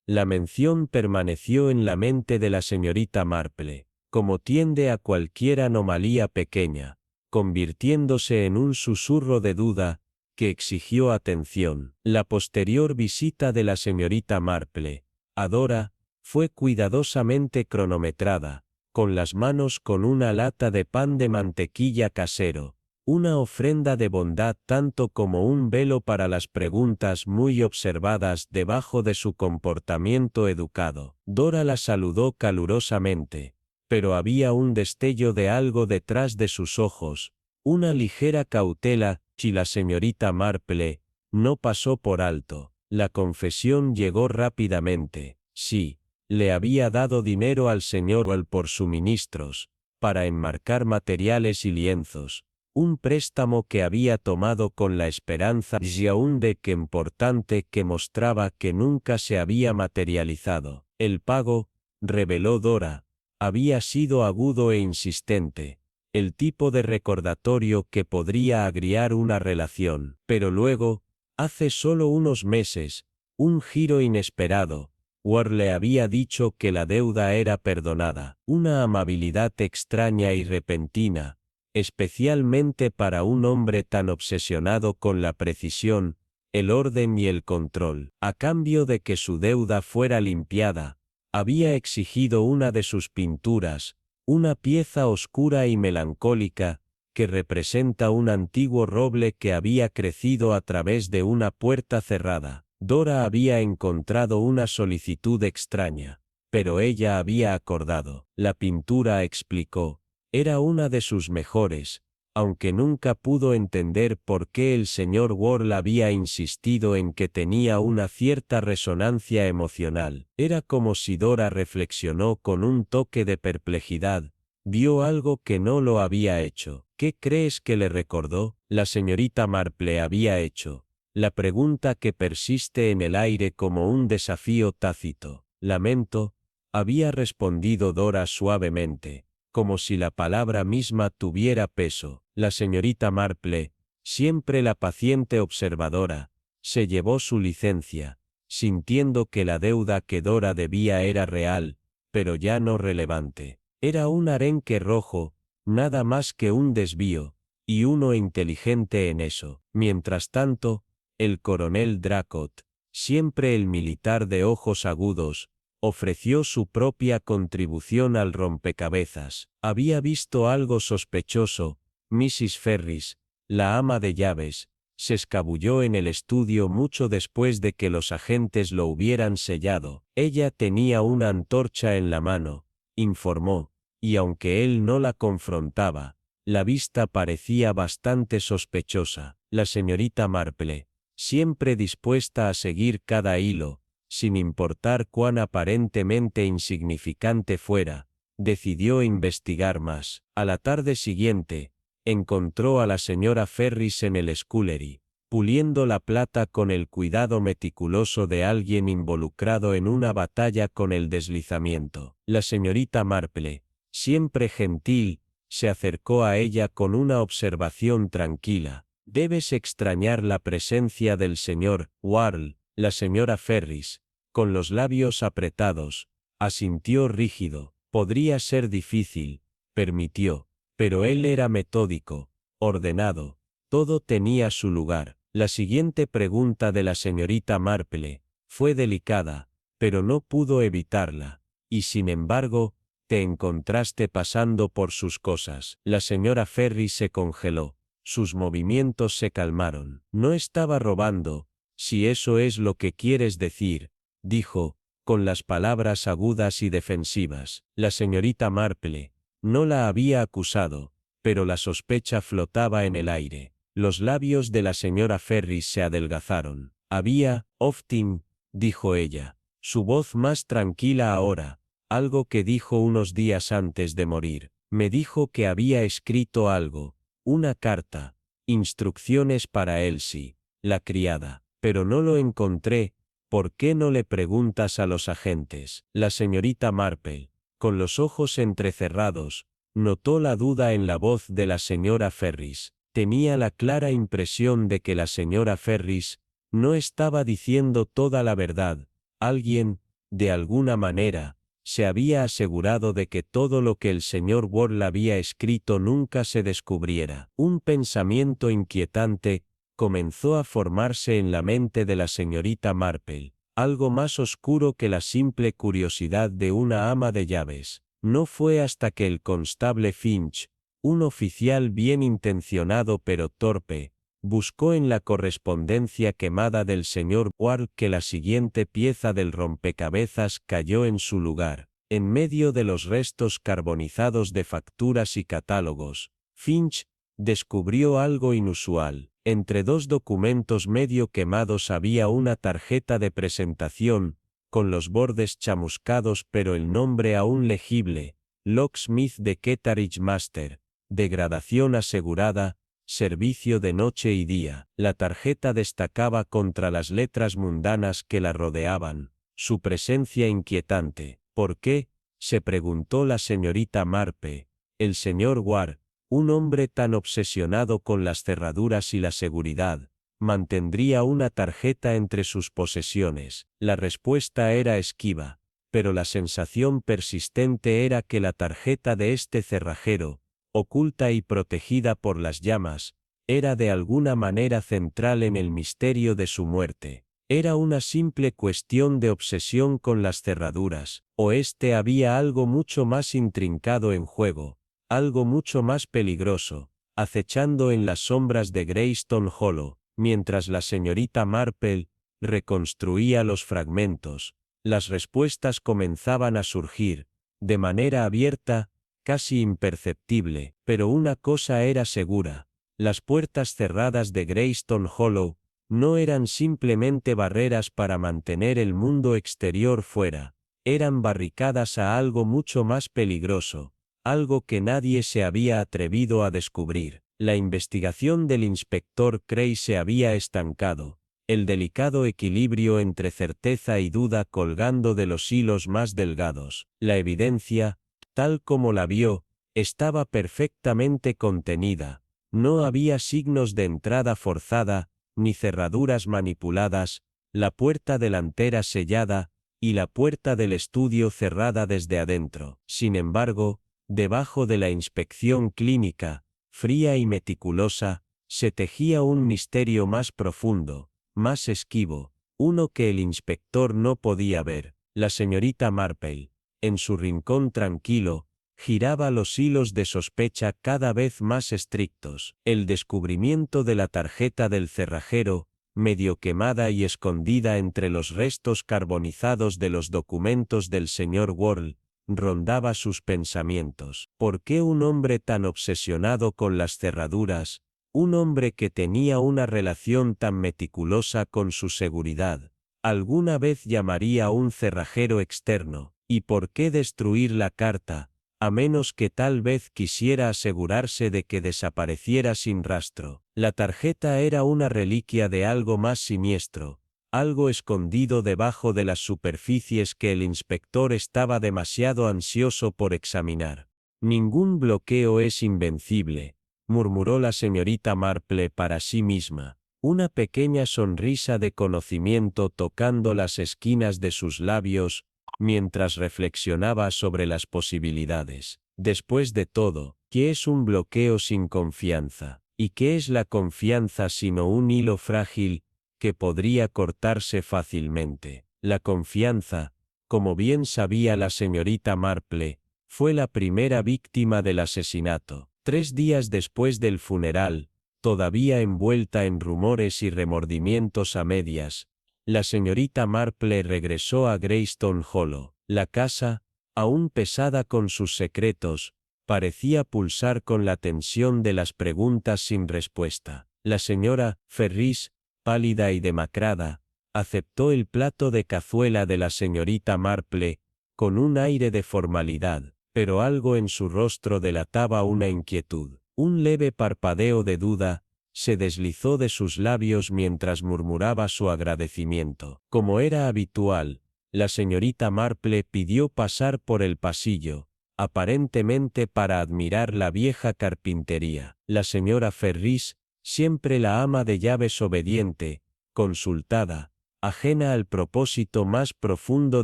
La mención permaneció en la mente de la señorita Marple, como tiende a cualquier anomalía pequeña, convirtiéndose en un susurro de duda, que exigió atención. La posterior visita de la señorita Marple a Dora fue cuidadosamente cronometrada, con las manos con una lata de pan de mantequilla casero, una ofrenda de bondad tanto como un velo para las preguntas muy observadas debajo de su comportamiento educado. Dora la saludó calurosamente, pero había un destello de algo detrás de sus ojos, una ligera cautela, si la señorita Marple no pasó por alto. La confesión llegó rápidamente. Sí, le había dado dinero al señor Well por suministros, para enmarcar materiales y lienzos, un préstamo que había tomado con la esperanza y aún de que importante que mostraba que nunca se había materializado. El pago, reveló Dora, había sido agudo e insistente, el tipo de recordatorio que podría agriar una relación. Pero luego, hace solo unos meses, un giro inesperado, Ward le había dicho que la deuda era perdonada, una amabilidad extraña y repentina, especialmente para un hombre tan obsesionado con la precisión, el orden y el control. A cambio de que su deuda fuera limpiada, había exigido una de sus pinturas, una pieza oscura y melancólica, que representa un antiguo roble que había crecido a través de una puerta cerrada. Dora había encontrado una solicitud extraña, pero ella había acordado. La pintura, explicó, era una de sus mejores, aunque nunca pudo entender por qué el señor Ward había insistido en que tenía una cierta resonancia emocional. Era como si Dora reflexionó con un toque de perplejidad, vio algo que no lo había hecho. ¿Qué crees que le recordó? La señorita Marple había hecho la pregunta que persiste en el aire como un desafío tácito. Lamento, había respondido Dora suavemente, como si la palabra misma tuviera peso. La señorita Marple, siempre la paciente observadora, se llevó su licencia, sintiendo que la deuda que Dora debía era real, pero ya no relevante. Era un arenque rojo, nada más que un desvío, y uno inteligente en eso. Mientras tanto, el coronel Dracot, siempre el militar de ojos agudos, ofreció su propia contribución al rompecabezas. Había visto algo sospechoso. Mrs. Ferris, la ama de llaves, se escabulló en el estudio mucho después de que los agentes lo hubieran sellado. Ella tenía una antorcha en la mano, informó, y aunque él no la confrontaba, la vista parecía bastante sospechosa. La señorita Marple, siempre dispuesta a seguir cada hilo, sin importar cuán aparentemente insignificante fuera, decidió investigar más. A la tarde siguiente, encontró a la señora Ferris en el scullery, puliendo la plata con el cuidado meticuloso de alguien involucrado en una batalla con el deslizamiento. La señorita Marple, siempre gentil, se acercó a ella con una observación tranquila. Debes extrañar la presencia del señor Ward. La señora Ferris, con los labios apretados, asintió rígido. Podría ser difícil, permitió, pero él era metódico, ordenado, todo tenía su lugar. La siguiente pregunta de la señorita Marple fue delicada, pero no pudo evitarla. Y sin embargo, te encontraste pasando por sus cosas. La señora Ferris se congeló. Sus movimientos se calmaron. No estaba robando, si eso es lo que quieres decir, dijo, con las palabras agudas y defensivas. La señorita Marple no la había acusado, pero la sospecha flotaba en el aire. Los labios de la señora Ferris se adelgazaron. Había, Oftin, dijo ella, su voz más tranquila ahora, algo que dijo unos días antes de morir. Me dijo que había escrito algo. Una carta, instrucciones para Elsie, la criada, pero no lo encontré. ¿Por qué no le preguntas a los agentes? La señorita Marple Con los ojos entrecerrados, notó la duda en la voz de la señora Ferris. Tenía la clara impresión de que la señora Ferris no estaba diciendo toda la verdad. Alguien, de alguna manera, se había asegurado de que todo lo que el señor Worrell había escrito nunca se descubriera. Un pensamiento inquietante comenzó a formarse en la mente de la señorita Marple, algo más oscuro que la simple curiosidad de una ama de llaves. No fue hasta que el constable Finch, un oficial bien intencionado pero torpe, buscó en la correspondencia quemada del señor Ward que la siguiente pieza del rompecabezas cayó en su lugar. En medio de los restos carbonizados de facturas y catálogos, Finch descubrió algo inusual. Entre dos documentos medio quemados había una tarjeta de presentación, con los bordes chamuscados pero el nombre aún legible, Locksmith de Kettering Master, degradación asegurada, servicio de noche y día. La tarjeta destacaba contra las letras mundanas que la rodeaban, su presencia inquietante. ¿Por qué?, se preguntó la señorita Marpe. El señor Ward, un hombre tan obsesionado con las cerraduras y la seguridad, mantendría una tarjeta entre sus posesiones. La respuesta era esquiva, pero la sensación persistente era que la tarjeta de este cerrajero, oculta y protegida por las llamas, era de alguna manera central en el misterio de su muerte. Era una simple cuestión de obsesión con las cerraduras, o había algo mucho más intrincado en juego, algo mucho más peligroso, acechando en las sombras de Greystone Hollow. Mientras la señorita Marple reconstruía los fragmentos, las respuestas comenzaban a surgir, de manera abierta, casi imperceptible, pero una cosa era segura: las puertas cerradas de Greystone Hollow no eran simplemente barreras para mantener el mundo exterior fuera, eran barricadas a algo mucho más peligroso, algo que nadie se había atrevido a descubrir. La investigación del inspector Cray se había estancado, el delicado equilibrio entre certeza y duda colgando de los hilos más delgados. La evidencia, tal como la vio, estaba perfectamente contenida. No había signos de entrada forzada, ni cerraduras manipuladas, la puerta delantera sellada, y la puerta del estudio cerrada desde adentro. Sin embargo, debajo de la inspección clínica, fría y meticulosa, se tejía un misterio más profundo, más esquivo, uno que el inspector no podía ver. La señorita Marple, en su rincón tranquilo, giraba los hilos de sospecha cada vez más estrictos. El descubrimiento de la tarjeta del cerrajero, medio quemada y escondida entre los restos carbonizados de los documentos del señor Worrell, rondaba sus pensamientos. ¿Por qué un hombre tan obsesionado con las cerraduras, un hombre que tenía una relación tan meticulosa con su seguridad, alguna vez llamaría a un cerrajero externo? ¿Y por qué destruir la carta, a menos que tal vez quisiera asegurarse de que desapareciera sin rastro? La tarjeta era una reliquia de algo más siniestro, algo escondido debajo de las superficies que el inspector estaba demasiado ansioso por examinar. Ningún bloqueo es invencible, murmuró la señorita Marple para sí misma, una pequeña sonrisa de conocimiento tocando las esquinas de sus labios, mientras reflexionaba sobre las posibilidades. Después de todo, ¿qué es un bloqueo sin confianza? ¿Y qué es la confianza sino un hilo frágil que podría cortarse fácilmente? La confianza, como bien sabía la señorita Marple, fue la primera víctima del asesinato. 3 días después del funeral, todavía envuelta en rumores y remordimientos a medias, la señorita Marple regresó a Greystone Hollow. La casa, aún pesada con sus secretos, parecía pulsar con la tensión de las preguntas sin respuesta. La señora Ferris, pálida y demacrada, aceptó el plato de cazuela de la señorita Marple, con un aire de formalidad, pero algo en su rostro delataba una inquietud. Un leve parpadeo de duda se deslizó de sus labios mientras murmuraba su agradecimiento. Como era habitual, La señorita Marple pidió pasar por el pasillo, aparentemente para admirar la vieja carpintería. La señora Ferris, siempre la ama de llaves obediente, consultada, ajena al propósito más profundo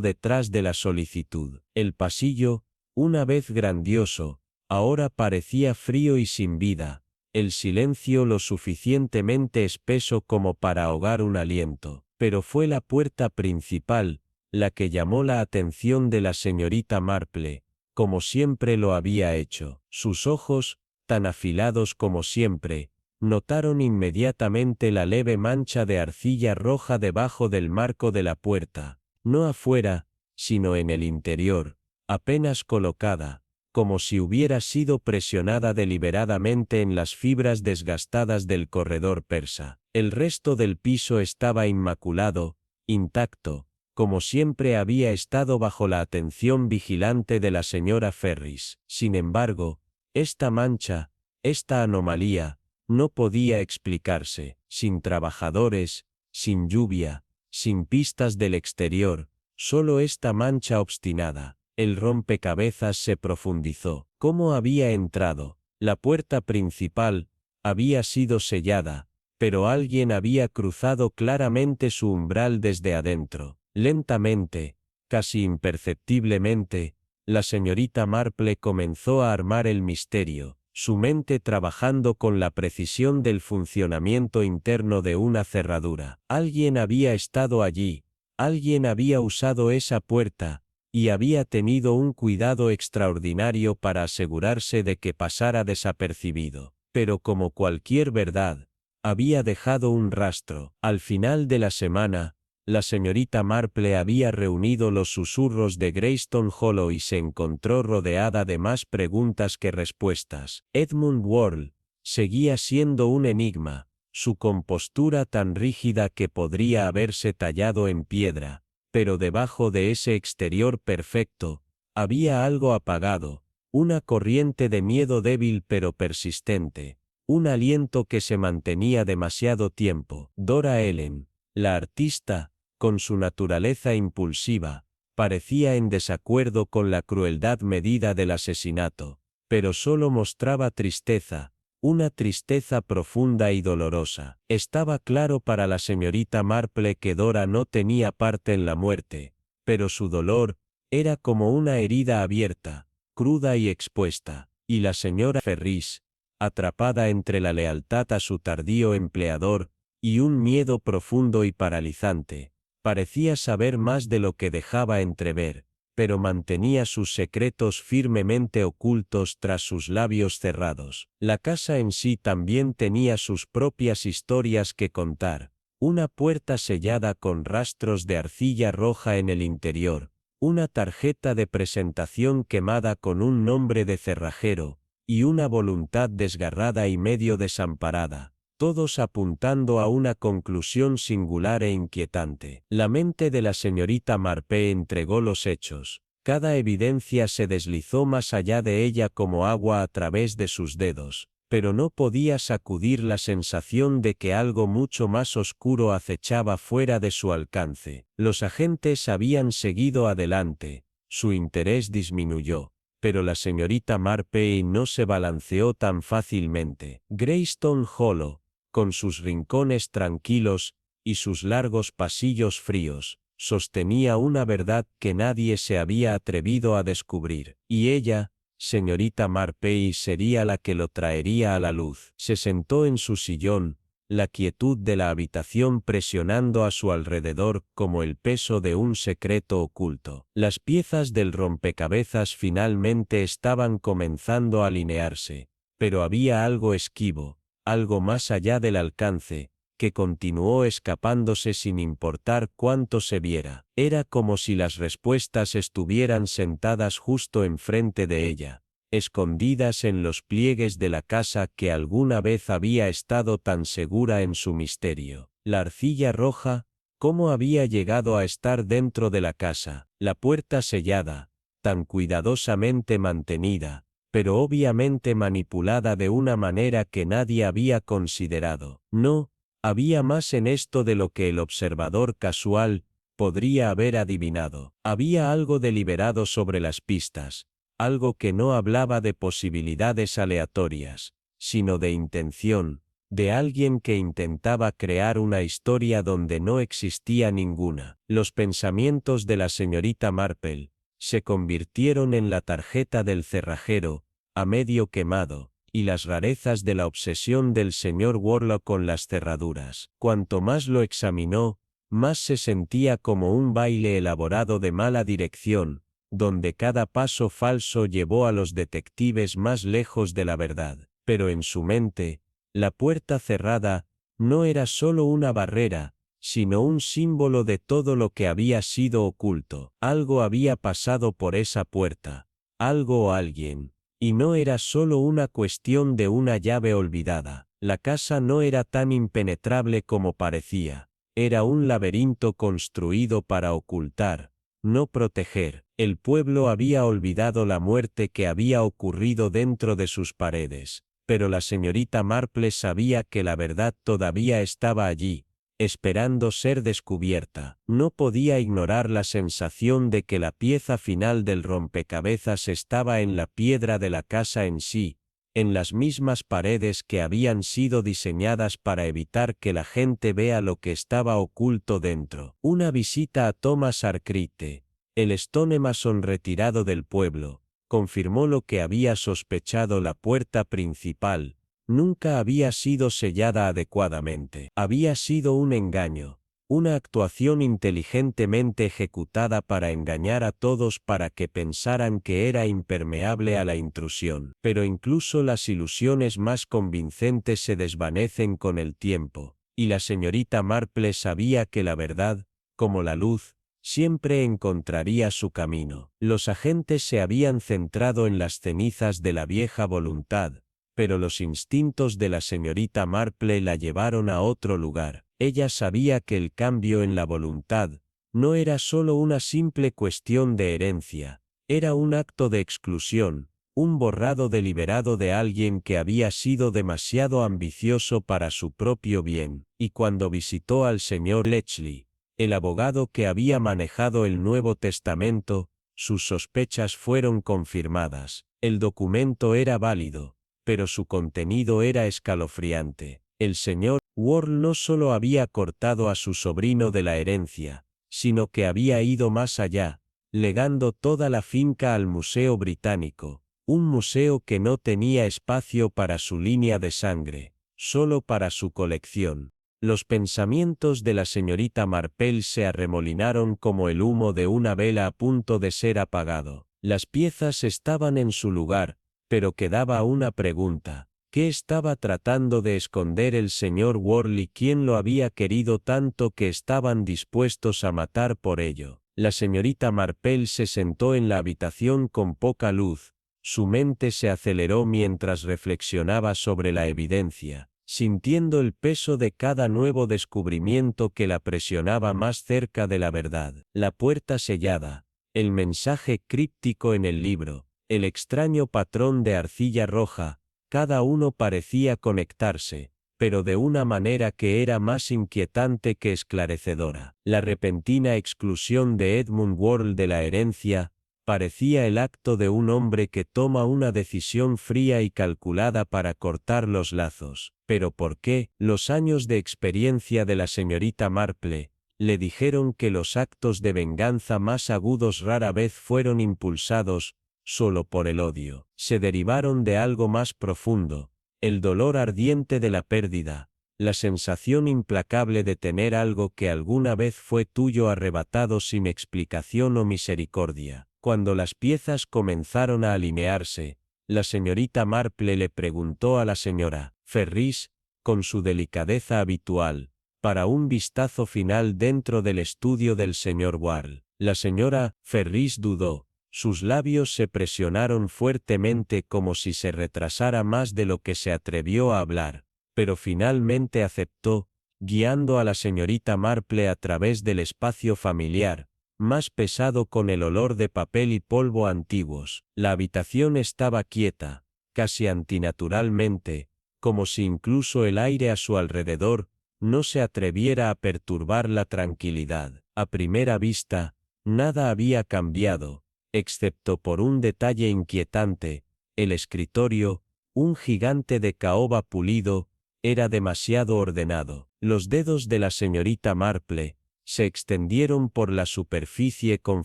detrás de la solicitud. El pasillo, una vez grandioso, ahora parecía frío y sin vida, el silencio lo suficientemente espeso como para ahogar un aliento. Pero fue la puerta principal la que llamó la atención de la señorita Marple, como siempre lo había hecho. Sus ojos, tan afilados como siempre, notaron inmediatamente la leve mancha de arcilla roja debajo del marco de la puerta, no afuera, sino en el interior, apenas colocada, como si hubiera sido presionada deliberadamente en las fibras desgastadas del corredor persa. El resto del piso estaba inmaculado, intacto, como siempre había estado bajo la atención vigilante de la señora Ferris. Sin embargo, esta mancha, esta anomalía, no podía explicarse. Sin trabajadores, sin lluvia, sin pistas del exterior, solo esta mancha obstinada. El rompecabezas se profundizó. ¿Cómo había entrado? La puerta principal había sido sellada, pero alguien había cruzado claramente su umbral desde adentro. Lentamente, casi imperceptiblemente, la señorita Marple comenzó a armar el misterio, su mente trabajando con la precisión del funcionamiento interno de una cerradura. Alguien había estado allí, alguien había usado esa puerta, y había tenido un cuidado extraordinario para asegurarse de que pasara desapercibido. Pero como cualquier verdad, había dejado un rastro. Al final de la semana, la señorita Marple había reunido los susurros de Greystone Hollow y se encontró rodeada de más preguntas que respuestas. Edmund Worrell seguía siendo un enigma, su compostura tan rígida que podría haberse tallado en piedra, pero debajo de ese exterior perfecto, había algo apagado, una corriente de miedo débil pero persistente, un aliento que se mantenía demasiado tiempo. Dora Ellen, la artista, con su naturaleza impulsiva, parecía en desacuerdo con la crueldad medida del asesinato, pero solo mostraba tristeza, una tristeza profunda y dolorosa. Estaba claro para la señorita Marple que Dora no tenía parte en la muerte, pero su dolor era como una herida abierta, cruda y expuesta, y la señora Ferris, atrapada entre la lealtad a su tardío empleador y un miedo profundo y paralizante, parecía saber más de lo que dejaba entrever, pero mantenía sus secretos firmemente ocultos tras sus labios cerrados. La casa en sí también tenía sus propias historias que contar. Una puerta sellada con rastros de arcilla roja en el interior, una tarjeta de presentación quemada con un nombre de cerrajero, y una voluntad desgarrada y medio desamparada, todos apuntando a una conclusión singular e inquietante. La mente de la señorita Marpe entregó los hechos. Cada evidencia se deslizó más allá de ella como agua a través de sus dedos, pero no podía sacudir la sensación de que algo mucho más oscuro acechaba fuera de su alcance. Los agentes habían seguido adelante, su interés disminuyó, pero la señorita Marpe no se balanceó tan fácilmente. Greystone Hollow, con sus rincones tranquilos y sus largos pasillos fríos, sostenía una verdad que nadie se había atrevido a descubrir, y ella, señorita Marpe, sería la que lo traería a la luz. Se sentó en su sillón, la quietud de la habitación presionando a su alrededor como el peso de un secreto oculto. Las piezas del rompecabezas finalmente estaban comenzando a alinearse, pero había algo esquivo, algo más allá del alcance, que continuó escapándose sin importar cuánto se viera. Era como si las respuestas estuvieran sentadas justo enfrente de ella, escondidas en los pliegues de la casa que alguna vez había estado tan segura en su misterio. La arcilla roja, ¿cómo había llegado a estar dentro de la casa? La puerta sellada, tan cuidadosamente mantenida, pero obviamente manipulada de una manera que nadie había considerado. No, había más en esto de lo que el observador casual podría haber adivinado. Había algo deliberado sobre las pistas, algo que no hablaba de posibilidades aleatorias, sino de intención, de alguien que intentaba crear una historia donde no existía ninguna. Los pensamientos de la señorita Marple se convirtieron en la tarjeta del cerrajero, a medio quemado, y las rarezas de la obsesión del señor Warlock con las cerraduras. Cuanto más lo examinó, más se sentía como un baile elaborado de mala dirección, donde cada paso falso llevó a los detectives más lejos de la verdad. Pero en su mente, la puerta cerrada no era solo una barrera, sino un símbolo de todo lo que había sido oculto. Algo había pasado por esa puerta, algo o alguien, y no era solo una cuestión de una llave olvidada. La casa no era tan impenetrable como parecía, era un laberinto construido para ocultar, no proteger. El pueblo había olvidado la muerte que había ocurrido dentro de sus paredes, pero la señorita Marple sabía que la verdad todavía estaba allí, esperando ser descubierta. No podía ignorar la sensación de que la pieza final del rompecabezas estaba en la piedra de la casa en sí, en las mismas paredes que habían sido diseñadas para evitar que la gente vea lo que estaba oculto dentro. Una visita a Thomas Arkwright, el stonemason retirado del pueblo, confirmó lo que había sospechado. La puerta principal nunca había sido sellada adecuadamente. Había sido un engaño, una actuación inteligentemente ejecutada para engañar a todos para que pensaran que era impermeable a la intrusión. Pero incluso las ilusiones más convincentes se desvanecen con el tiempo, y la señorita Marple sabía que la verdad, como la luz, siempre encontraría su camino. Los agentes se habían centrado en las cenizas de la vieja voluntad, pero los instintos de la señorita Marple la llevaron a otro lugar. Ella sabía que el cambio en la voluntad no era solo una simple cuestión de herencia, era un acto de exclusión, un borrado deliberado de alguien que había sido demasiado ambicioso para su propio bien. Y cuando visitó al señor Bletchley, el abogado que había manejado el Nuevo Testamento, sus sospechas fueron confirmadas. El documento era válido, pero su contenido era escalofriante. El señor Ward no solo había cortado a su sobrino de la herencia, sino que había ido más allá, legando toda la finca al Museo Británico, un museo que no tenía espacio para su línea de sangre, solo para su colección. Los pensamientos de la señorita Marple se arremolinaron como el humo de una vela a punto de ser apagado. Las piezas estaban en su lugar, pero quedaba una pregunta. ¿Qué estaba tratando de esconder el señor Worley? ¿Quién lo había querido tanto que estaban dispuestos a matar por ello? La señorita Marple se sentó en la habitación con poca luz. Su mente se aceleró mientras reflexionaba sobre la evidencia, sintiendo el peso de cada nuevo descubrimiento que la presionaba más cerca de la verdad. La puerta sellada, el mensaje críptico en el libro, el extraño patrón de arcilla roja, cada uno parecía conectarse, pero de una manera que era más inquietante que esclarecedora. La repentina exclusión de Edmund Ward de la herencia parecía el acto de un hombre que toma una decisión fría y calculada para cortar los lazos. ¿Pero por qué? Los años de experiencia de la señorita Marple le dijeron que los actos de venganza más agudos rara vez fueron impulsados solo por el odio. Se derivaron de algo más profundo, el dolor ardiente de la pérdida, la sensación implacable de tener algo que alguna vez fue tuyo arrebatado sin explicación o misericordia. Cuando las piezas comenzaron a alinearse, la señorita Marple le preguntó a la señora Ferris, con su delicadeza habitual, para un vistazo final dentro del estudio del señor Ward. La señora Ferris dudó. Sus labios se presionaron fuertemente como si se retrasara más de lo que se atrevió a hablar, pero finalmente aceptó, guiando a la señorita Marple a través del espacio familiar, más pesado con el olor de papel y polvo antiguos. La habitación estaba quieta, casi antinaturalmente, como si incluso el aire a su alrededor no se atreviera a perturbar la tranquilidad. A primera vista, nada había cambiado, excepto por un detalle inquietante: el escritorio, un gigante de caoba pulido, era demasiado ordenado. Los dedos de la señorita Marple se extendieron por la superficie con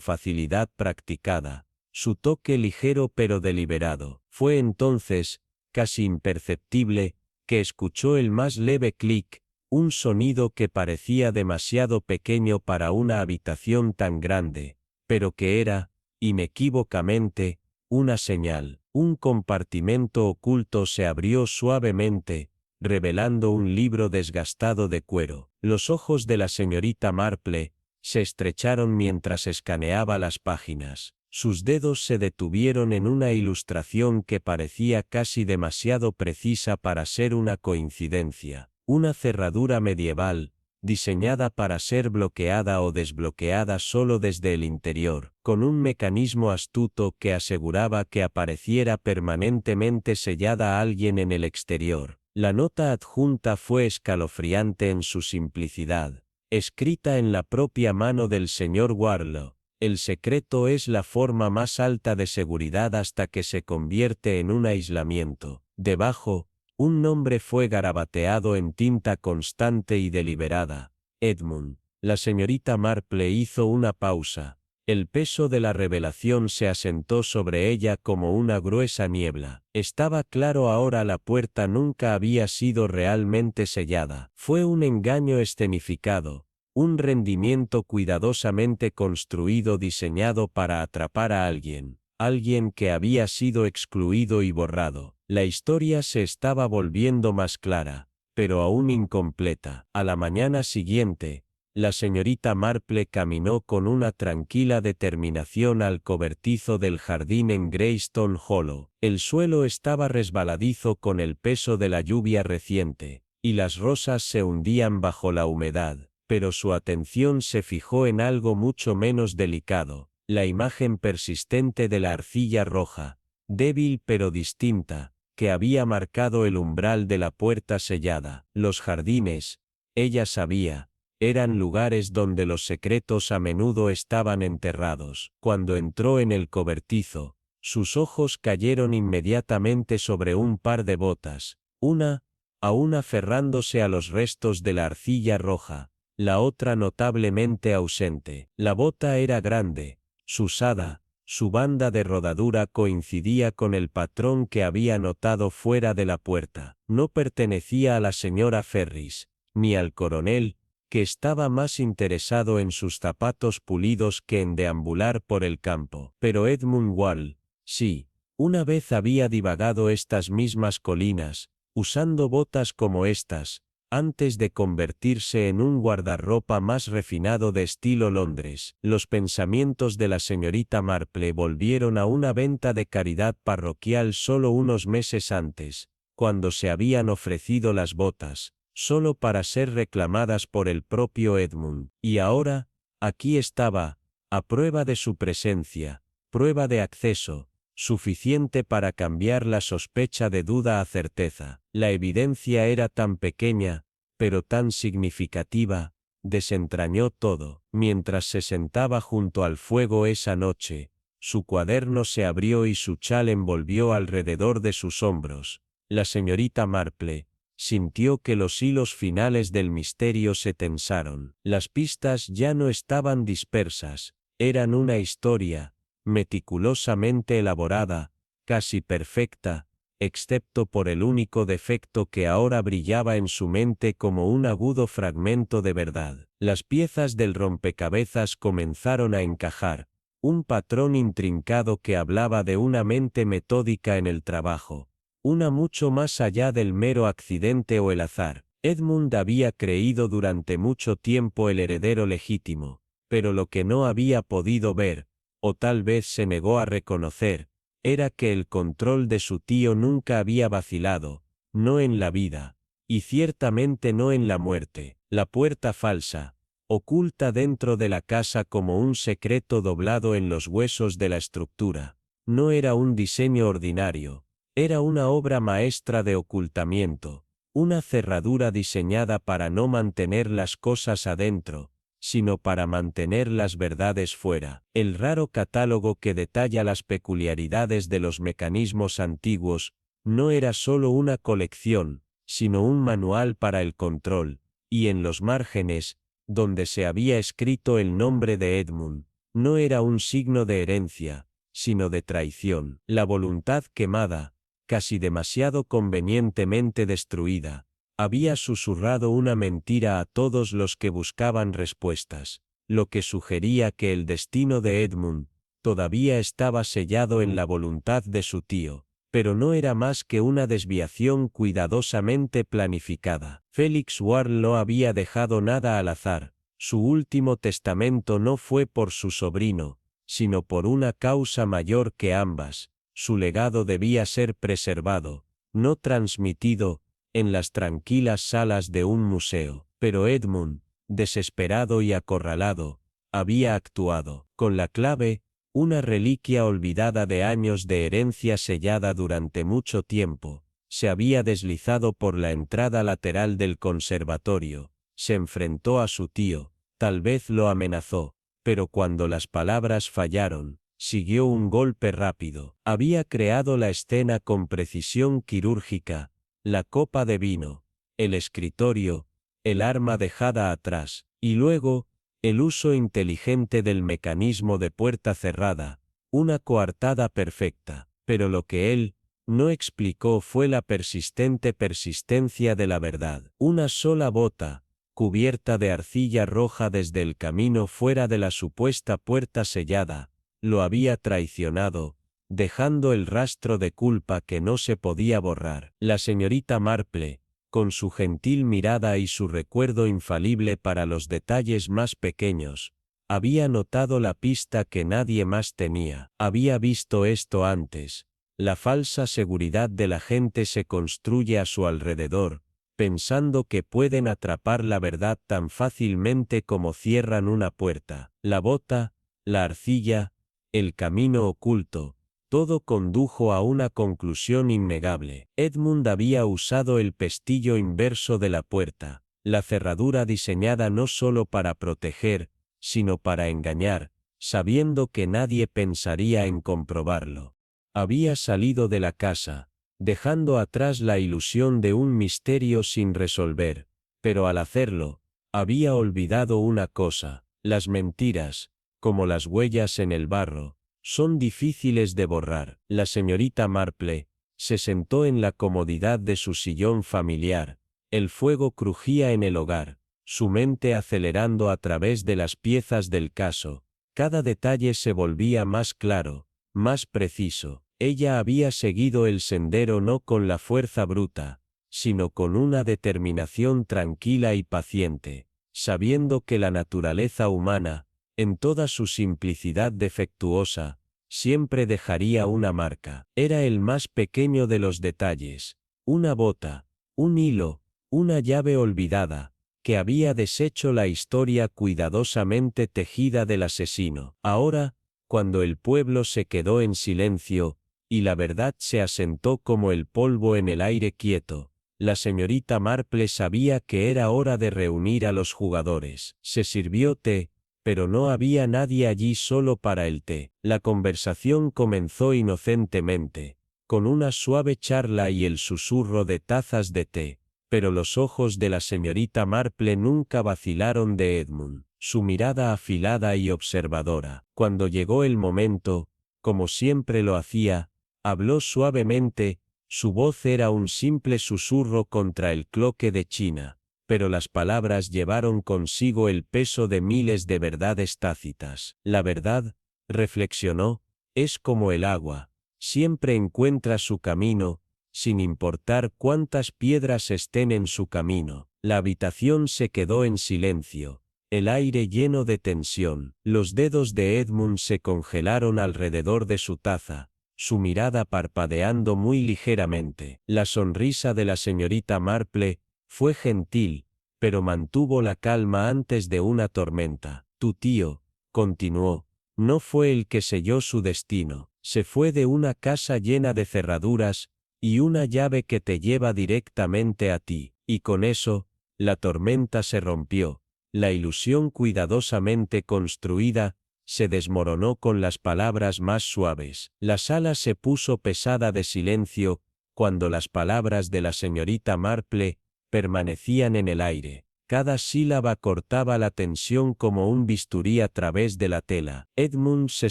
facilidad practicada, su toque ligero pero deliberado. Fue entonces, casi imperceptible, que escuchó el más leve clic, un sonido que parecía demasiado pequeño para una habitación tan grande, pero que era, inequívocamente, una señal. Un compartimento oculto se abrió suavemente, revelando un libro desgastado de cuero. Los ojos de la señorita Marple se estrecharon mientras escaneaba las páginas. Sus dedos se detuvieron en una ilustración que parecía casi demasiado precisa para ser una coincidencia. Una cerradura medieval, diseñada para ser bloqueada o desbloqueada solo desde el interior, con un mecanismo astuto que aseguraba que apareciera permanentemente sellada a alguien en el exterior. La nota adjunta fue escalofriante en su simplicidad, escrita en la propia mano del señor Warlow. El secreto es la forma más alta de seguridad hasta que se convierte en un aislamiento. Debajo, un nombre fue garabateado en tinta constante y deliberada: Edmund. La señorita Marple hizo una pausa. El peso de la revelación se asentó sobre ella como una gruesa niebla. Estaba claro ahora: la puerta nunca había sido realmente sellada. Fue un engaño escenificado, un rendimiento cuidadosamente construido diseñado para atrapar a alguien que había sido excluido y borrado. La historia se estaba volviendo más clara, pero aún incompleta. A la mañana siguiente, la señorita Marple caminó con una tranquila determinación al cobertizo del jardín en Greystone Hollow. El suelo estaba resbaladizo con el peso de la lluvia reciente, y las rosas se hundían bajo la humedad, pero su atención se fijó en algo mucho menos delicado: la imagen persistente de la arcilla roja, débil pero distinta, que había marcado el umbral de la puerta sellada. Los jardines, ella sabía, eran lugares donde los secretos a menudo estaban enterrados. Cuando entró en el cobertizo, sus ojos cayeron inmediatamente sobre un par de botas, una, aún aferrándose a los restos de la arcilla roja, la otra notablemente ausente. La bota era grande, usada, su banda de rodadura coincidía con el patrón que había notado fuera de la puerta. No pertenecía a la señora Ferris, ni al coronel, que estaba más interesado en sus zapatos pulidos que en deambular por el campo. Pero Edmund Wall, sí, una vez había divagado estas mismas colinas, usando botas como estas, antes de convertirse en un guardarropa más refinado de estilo Londres. Los pensamientos de la señorita Marple volvieron a una venta de caridad parroquial solo unos meses antes, cuando se habían ofrecido las botas, solo para ser reclamadas por el propio Edmund. Y ahora, aquí estaba, a prueba de su presencia, prueba de acceso, suficiente para cambiar la sospecha de duda a certeza. La evidencia era tan pequeña, pero tan significativa, desentrañó todo. Mientras se sentaba junto al fuego esa noche, su cuaderno se abrió y su chal envolvió alrededor de sus hombros. La señorita Marple sintió que los hilos finales del misterio se tensaron. Las pistas ya no estaban dispersas, eran una historia, meticulosamente elaborada, casi perfecta, excepto por el único defecto que ahora brillaba en su mente como un agudo fragmento de verdad. Las piezas del rompecabezas comenzaron a encajar, un patrón intrincado que hablaba de una mente metódica en el trabajo, una mucho más allá del mero accidente o el azar. Edmund había creído durante mucho tiempo el heredero legítimo, pero lo que no había podido ver, o tal vez se negó a reconocer, era que el control de su tío nunca había vacilado, no en la vida, y ciertamente no en la muerte. La puerta falsa, oculta dentro de la casa como un secreto doblado en los huesos de la estructura, no era un diseño ordinario, era una obra maestra de ocultamiento, una cerradura diseñada para no mantener las cosas adentro, sino para mantener las verdades fuera. El raro catálogo que detalla las peculiaridades de los mecanismos antiguos no era solo una colección, sino un manual para el control, y en los márgenes, donde se había escrito el nombre de Edmund, no era un signo de herencia, sino de traición. La voluntad quemada, casi demasiado convenientemente destruida, había susurrado una mentira a todos los que buscaban respuestas, lo que sugería que el destino de Edmund todavía estaba sellado en la voluntad de su tío, pero no era más que una desviación cuidadosamente planificada. Felix Ward no había dejado nada al azar, su último testamento no fue por su sobrino, sino por una causa mayor que ambas. Su legado debía ser preservado, no transmitido, en las tranquilas salas de un museo. Pero Edmund, desesperado y acorralado, había actuado. Con la clave, una reliquia olvidada de años de herencia sellada durante mucho tiempo, se había deslizado por la entrada lateral del conservatorio, se enfrentó a su tío, tal vez lo amenazó, pero cuando las palabras fallaron, siguió un golpe rápido. Había creado la escena con precisión quirúrgica, la copa de vino, el escritorio, el arma dejada atrás, y luego, el uso inteligente del mecanismo de puerta cerrada, una coartada perfecta, pero lo que él no explicó fue la persistente persistencia de la verdad. Una sola bota, cubierta de arcilla roja desde el camino fuera de la supuesta puerta sellada, lo había traicionado, dejando el rastro de culpa que no se podía borrar. La señorita Marple, con su gentil mirada y su recuerdo infalible para los detalles más pequeños, había notado la pista que nadie más tenía. Había visto esto antes. La falsa seguridad de la gente se construye a su alrededor, pensando que pueden atrapar la verdad tan fácilmente como cierran una puerta. La bota, la arcilla, el camino oculto, todo condujo a una conclusión innegable. Edmund había usado el pestillo inverso de la puerta, la cerradura diseñada no solo para proteger, sino para engañar, sabiendo que nadie pensaría en comprobarlo. Había salido de la casa, dejando atrás la ilusión de un misterio sin resolver, pero al hacerlo, había olvidado una cosa: las mentiras, como las huellas en el barro, son difíciles de borrar. La señorita Marple se sentó en la comodidad de su sillón familiar, el fuego crujía en el hogar, su mente acelerando a través de las piezas del caso, cada detalle se volvía más claro, más preciso. Ella había seguido el sendero no con la fuerza bruta, sino con una determinación tranquila y paciente, sabiendo que la naturaleza humana, en toda su simplicidad defectuosa, siempre dejaría una marca. Era el más pequeño de los detalles, una bota, un hilo, una llave olvidada, que había deshecho la historia cuidadosamente tejida del asesino. Ahora, cuando el pueblo se quedó en silencio, y la verdad se asentó como el polvo en el aire quieto, la señorita Marple sabía que era hora de reunir a los jugadores. Se sirvió té, pero no había nadie allí solo para el té. La conversación comenzó inocentemente, con una suave charla y el susurro de tazas de té, pero los ojos de la señorita Marple nunca vacilaron de Edmund, su mirada afilada y observadora. Cuando llegó el momento, como siempre lo hacía, habló suavemente, su voz era un simple susurro contra el cloque de China, pero las palabras llevaron consigo el peso de miles de verdades tácitas. La verdad, reflexionó, es como el agua, siempre encuentra su camino, sin importar cuántas piedras estén en su camino. La habitación se quedó en silencio, el aire lleno de tensión. Los dedos de Edmund se congelaron alrededor de su taza, su mirada parpadeando muy ligeramente. La sonrisa de la señorita Marple fue gentil, pero mantuvo la calma antes de una tormenta. Tu tío, continuó, no fue el que selló su destino, se fue de una casa llena de cerraduras, y una llave que te lleva directamente a ti, y con eso, la tormenta se rompió, La ilusión cuidadosamente construida se desmoronó con las palabras más suaves. La sala se puso pesada de silencio cuando las palabras de la señorita Marple permanecían en el aire. Cada sílaba cortaba la tensión como un bisturí a través de la tela. Edmund se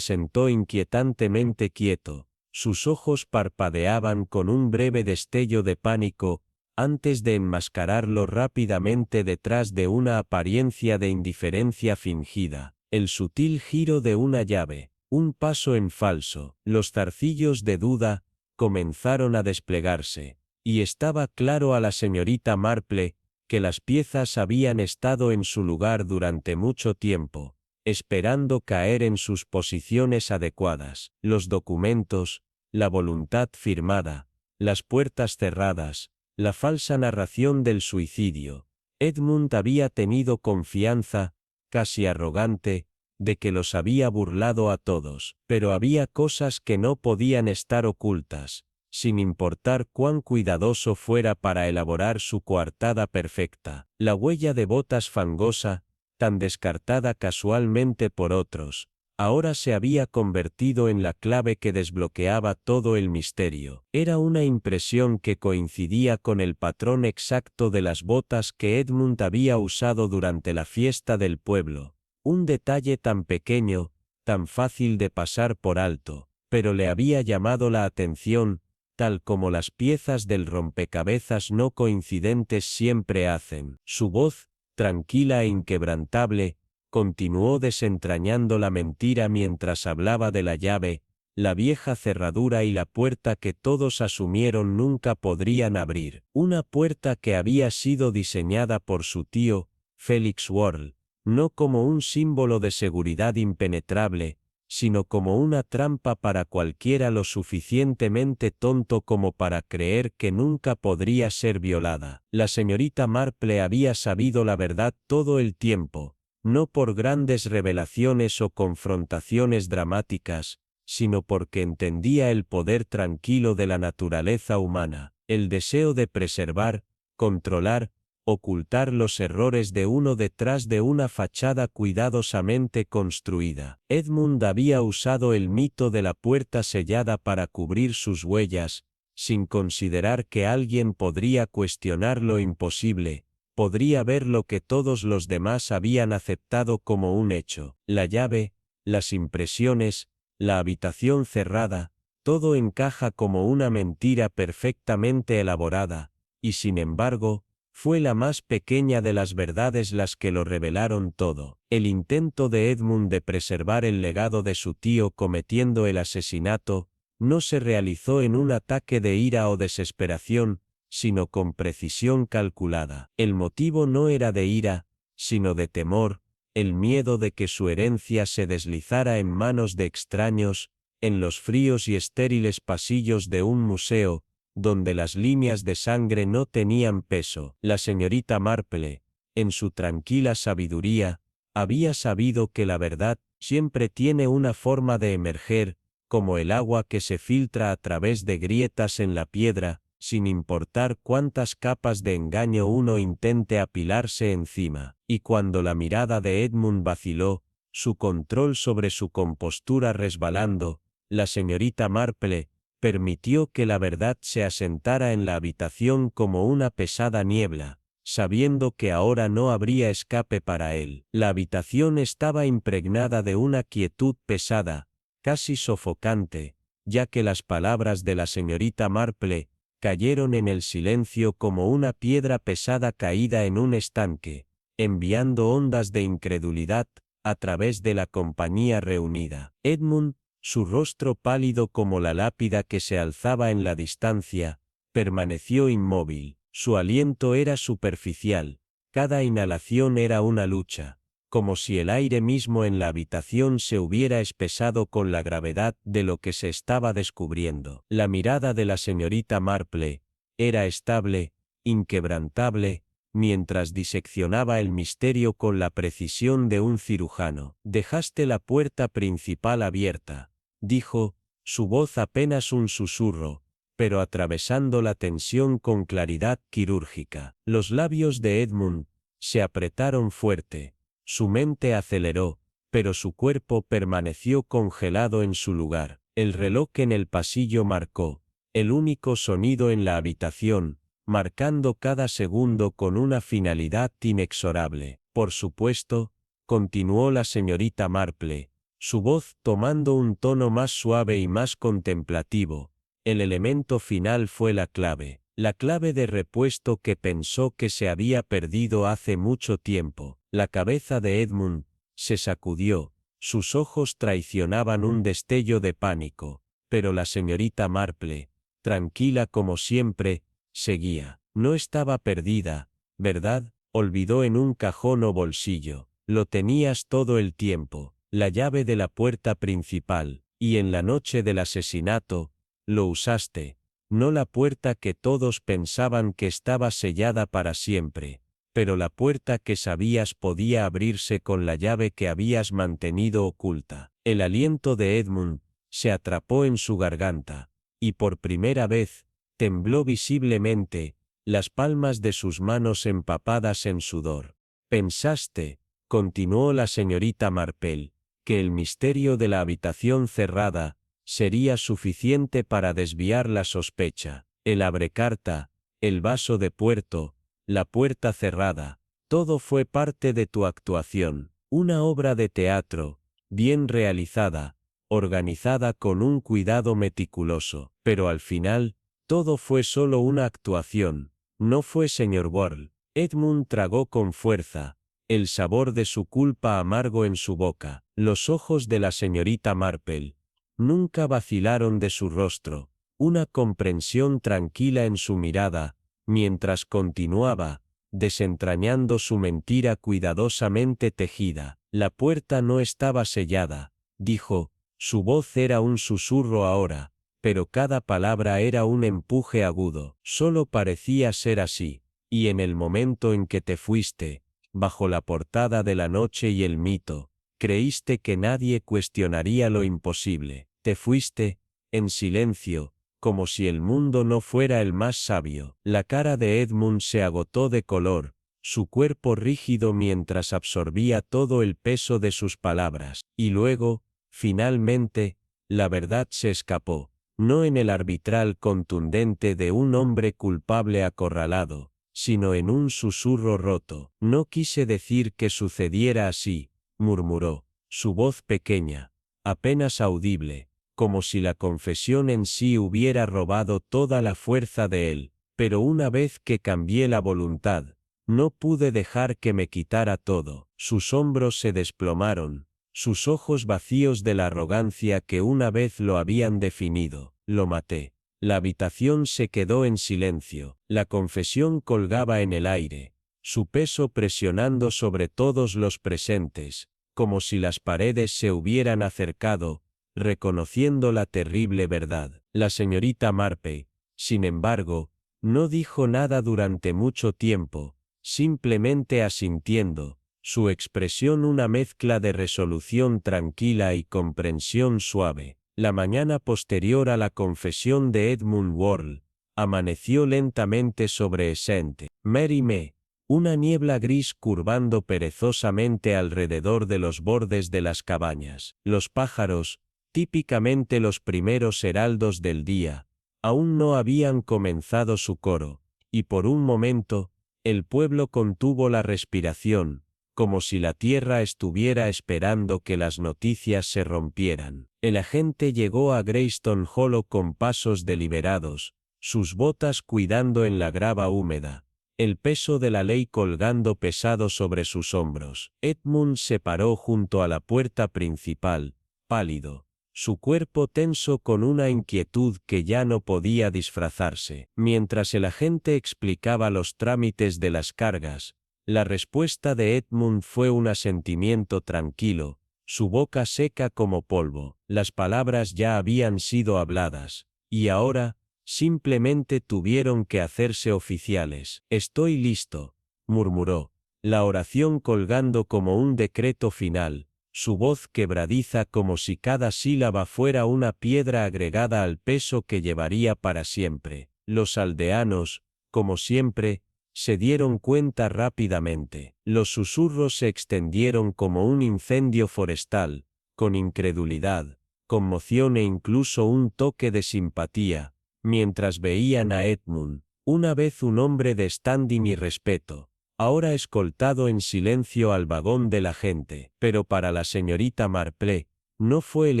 sentó inquietantemente quieto. Sus ojos parpadeaban con un breve destello de pánico, antes de enmascararlo rápidamente detrás de una apariencia de indiferencia fingida. El sutil giro de una llave, un paso en falso, los zarcillos de duda, comenzaron a desplegarse, y estaba claro a la señorita Marple que las piezas habían estado en su lugar durante mucho tiempo, esperando caer en sus posiciones adecuadas. Los documentos, la voluntad firmada, las puertas cerradas, la falsa narración del suicidio. Edmund había tenido confianza, casi arrogante, de que los había burlado a todos, pero había cosas que no podían estar ocultas, sin importar cuán cuidadoso fuera para elaborar su coartada perfecta. La huella de botas fangosa, tan descartada casualmente por otros, ahora se había convertido en la clave que desbloqueaba todo el misterio. Era una impresión que coincidía con el patrón exacto de las botas que Edmund había usado durante la fiesta del pueblo. Un detalle tan pequeño, tan fácil de pasar por alto, pero le había llamado la atención, tal como las piezas del rompecabezas no coincidentes siempre hacen. Su voz, tranquila e inquebrantable, continuó desentrañando la mentira mientras hablaba de la llave, la vieja cerradura y la puerta que todos asumieron nunca podrían abrir. Una puerta que había sido diseñada por su tío, Felix Whorl, no como un símbolo de seguridad impenetrable, sino como una trampa para cualquiera lo suficientemente tonto como para creer que nunca podría ser violada. La señorita Marple había sabido la verdad todo el tiempo, no por grandes revelaciones o confrontaciones dramáticas, sino porque entendía el poder tranquilo de la naturaleza humana, el deseo de preservar, controlar, ocultar los errores de uno detrás de una fachada cuidadosamente construida. Edmund había usado el mito de la puerta sellada para cubrir sus huellas, sin considerar que alguien podría cuestionar lo imposible, podría ver lo que todos los demás habían aceptado como un hecho. La llave, las impresiones, la habitación cerrada, todo encaja como una mentira perfectamente elaborada, y sin embargo, fue la más pequeña de las verdades las que lo revelaron todo. El intento de Edmund de preservar el legado de su tío cometiendo el asesinato, no se realizó en un ataque de ira o desesperación, sino con precisión calculada. El motivo no era de ira, sino de temor, el miedo de que su herencia se deslizara en manos de extraños, en los fríos y estériles pasillos de un museo, donde las líneas de sangre no tenían peso. La señorita Marple, en su tranquila sabiduría, había sabido que la verdad siempre tiene una forma de emerger, como el agua que se filtra a través de grietas en la piedra, sin importar cuántas capas de engaño uno intente apilarse encima. Y cuando la mirada de Edmund vaciló, su control sobre su compostura resbalando, la señorita Marple permitió que la verdad se asentara en la habitación como una pesada niebla, sabiendo que ahora no habría escape para él. La habitación estaba impregnada de una quietud pesada, casi sofocante, ya que las palabras de la señorita Marple cayeron en el silencio como una piedra pesada caída en un estanque, enviando ondas de incredulidad a través de la compañía reunida. Edmund, su rostro pálido como la lápida que se alzaba en la distancia, permaneció inmóvil. Su aliento era superficial, cada inhalación era una lucha, como si el aire mismo en la habitación se hubiera espesado con la gravedad de lo que se estaba descubriendo. La mirada de la señorita Marple era estable, inquebrantable, mientras diseccionaba el misterio con la precisión de un cirujano. «Dejaste la puerta principal abierta», dijo, su voz apenas un susurro, pero atravesando la tensión con claridad quirúrgica. Los labios de Edmund se apretaron fuerte. Su mente aceleró, pero su cuerpo permaneció congelado en su lugar. El reloj en el pasillo marcó, el único sonido en la habitación, marcando cada segundo con una finalidad inexorable. Por supuesto, continuó la señorita Marple, su voz tomando un tono más suave y más contemplativo. El elemento final fue la clave de repuesto que pensó que se había perdido hace mucho tiempo. La cabeza de Edmund se sacudió, sus ojos traicionaban un destello de pánico, pero la señorita Marple, tranquila como siempre, seguía. No estaba perdida, ¿verdad? Olvidó en un cajón o bolsillo. Lo tenías todo el tiempo, la llave de la puerta principal, y en la noche del asesinato, lo usaste. No la puerta que todos pensaban que estaba sellada para siempre, pero la puerta que sabías podía abrirse con la llave que habías mantenido oculta. El aliento de Edmund se atrapó en su garganta, y por primera vez, tembló visiblemente, las palmas de sus manos empapadas en sudor. Pensaste, continuó la señorita Marple, que el misterio de la habitación cerrada sería suficiente para desviar la sospecha. El abrecarta, el vaso de puerto, la puerta cerrada, todo fue parte de tu actuación, una obra de teatro, bien realizada, organizada con un cuidado meticuloso, pero al final, todo fue solo una actuación, no fue señor Worrell. Edmund tragó con fuerza, el sabor de su culpa amargo en su boca. Los ojos de la señorita Marple nunca vacilaron de su rostro, una comprensión tranquila en su mirada, mientras continuaba, desentrañando su mentira cuidadosamente tejida. La puerta no estaba sellada, dijo, su voz era un susurro ahora, pero cada palabra era un empuje agudo. Solo parecía ser así, y en el momento en que te fuiste, bajo la portada de La noche y el mito, creíste que nadie cuestionaría lo imposible. Te fuiste, en silencio, como si el mundo no fuera el más sabio. La cara de Edmund se agotó de color, su cuerpo rígido mientras absorbía todo el peso de sus palabras. Y luego, finalmente, la verdad se escapó, no en el arbitral contundente de un hombre culpable acorralado, sino en un susurro roto. No quise decir que sucediera así, murmuró, su voz pequeña, apenas audible, como si la confesión en sí hubiera robado toda la fuerza de él, pero una vez que cambié la voluntad, no pude dejar que me quitara todo. Sus hombros se desplomaron, sus ojos vacíos de la arrogancia que una vez lo habían definido. Lo maté. La habitación se quedó en silencio, la confesión colgaba en el aire, su peso presionando sobre todos los presentes, como si las paredes se hubieran acercado, reconociendo la terrible verdad. La señorita Marpe, sin embargo, no dijo nada durante mucho tiempo, simplemente asintiendo, su expresión una mezcla de resolución tranquila y comprensión suave. La mañana posterior a la confesión de Edmund Worrell, amaneció lentamente sobre St. Mary Me, una niebla gris curvando perezosamente alrededor de los bordes de las cabañas. Los pájaros, típicamente los primeros heraldos del día, aún no habían comenzado su coro, y por un momento, el pueblo contuvo la respiración, como si la tierra estuviera esperando que las noticias se rompieran. El agente llegó a Greystone Hollow con pasos deliberados, sus botas cuidando en la grava húmeda, el peso de la ley colgando pesado sobre sus hombros. Edmund se paró junto a la puerta principal, pálido, su cuerpo tenso con una inquietud que ya no podía disfrazarse. Mientras el agente explicaba los trámites de las cargas, la respuesta de Edmund fue un asentimiento tranquilo, su boca seca como polvo. Las palabras ya habían sido habladas, y ahora, simplemente tuvieron que hacerse oficiales. Estoy listo, murmuró, la oración colgando como un decreto final, su voz quebradiza como si cada sílaba fuera una piedra agregada al peso que llevaría para siempre. Los aldeanos, como siempre, se dieron cuenta rápidamente. Los susurros se extendieron como un incendio forestal, con incredulidad, conmoción e incluso un toque de simpatía, mientras veían a Edmund, una vez un hombre de standing y respeto, ahora escoltado en silencio al vagón de la gente. Pero para la señorita Marple, no fue el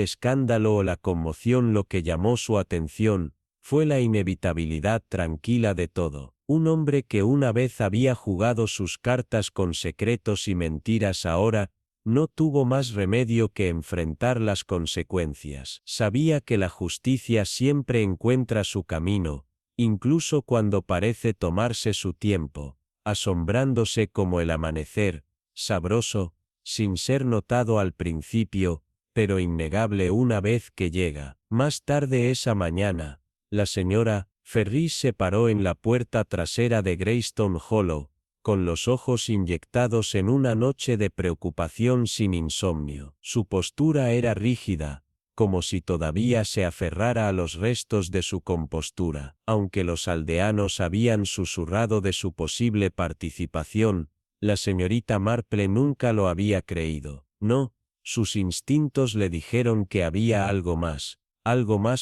escándalo o la conmoción lo que llamó su atención, fue la inevitabilidad tranquila de todo. Un hombre que una vez había jugado sus cartas con secretos y mentiras ahora, no tuvo más remedio que enfrentar las consecuencias. Sabía que la justicia siempre encuentra su camino, incluso cuando parece tomarse su tiempo, asombrándose como el amanecer, sabroso, sin ser notado al principio, pero innegable una vez que llega. Más tarde esa mañana, la señora Ferris se paró en la puerta trasera de Greystone Hollow, con los ojos inyectados en una noche de preocupación sin insomnio. Su postura era rígida, como si todavía se aferrara a los restos de su compostura. Aunque los aldeanos habían susurrado de su posible participación, la señorita Marple nunca lo había creído. No, sus instintos le dijeron que había algo más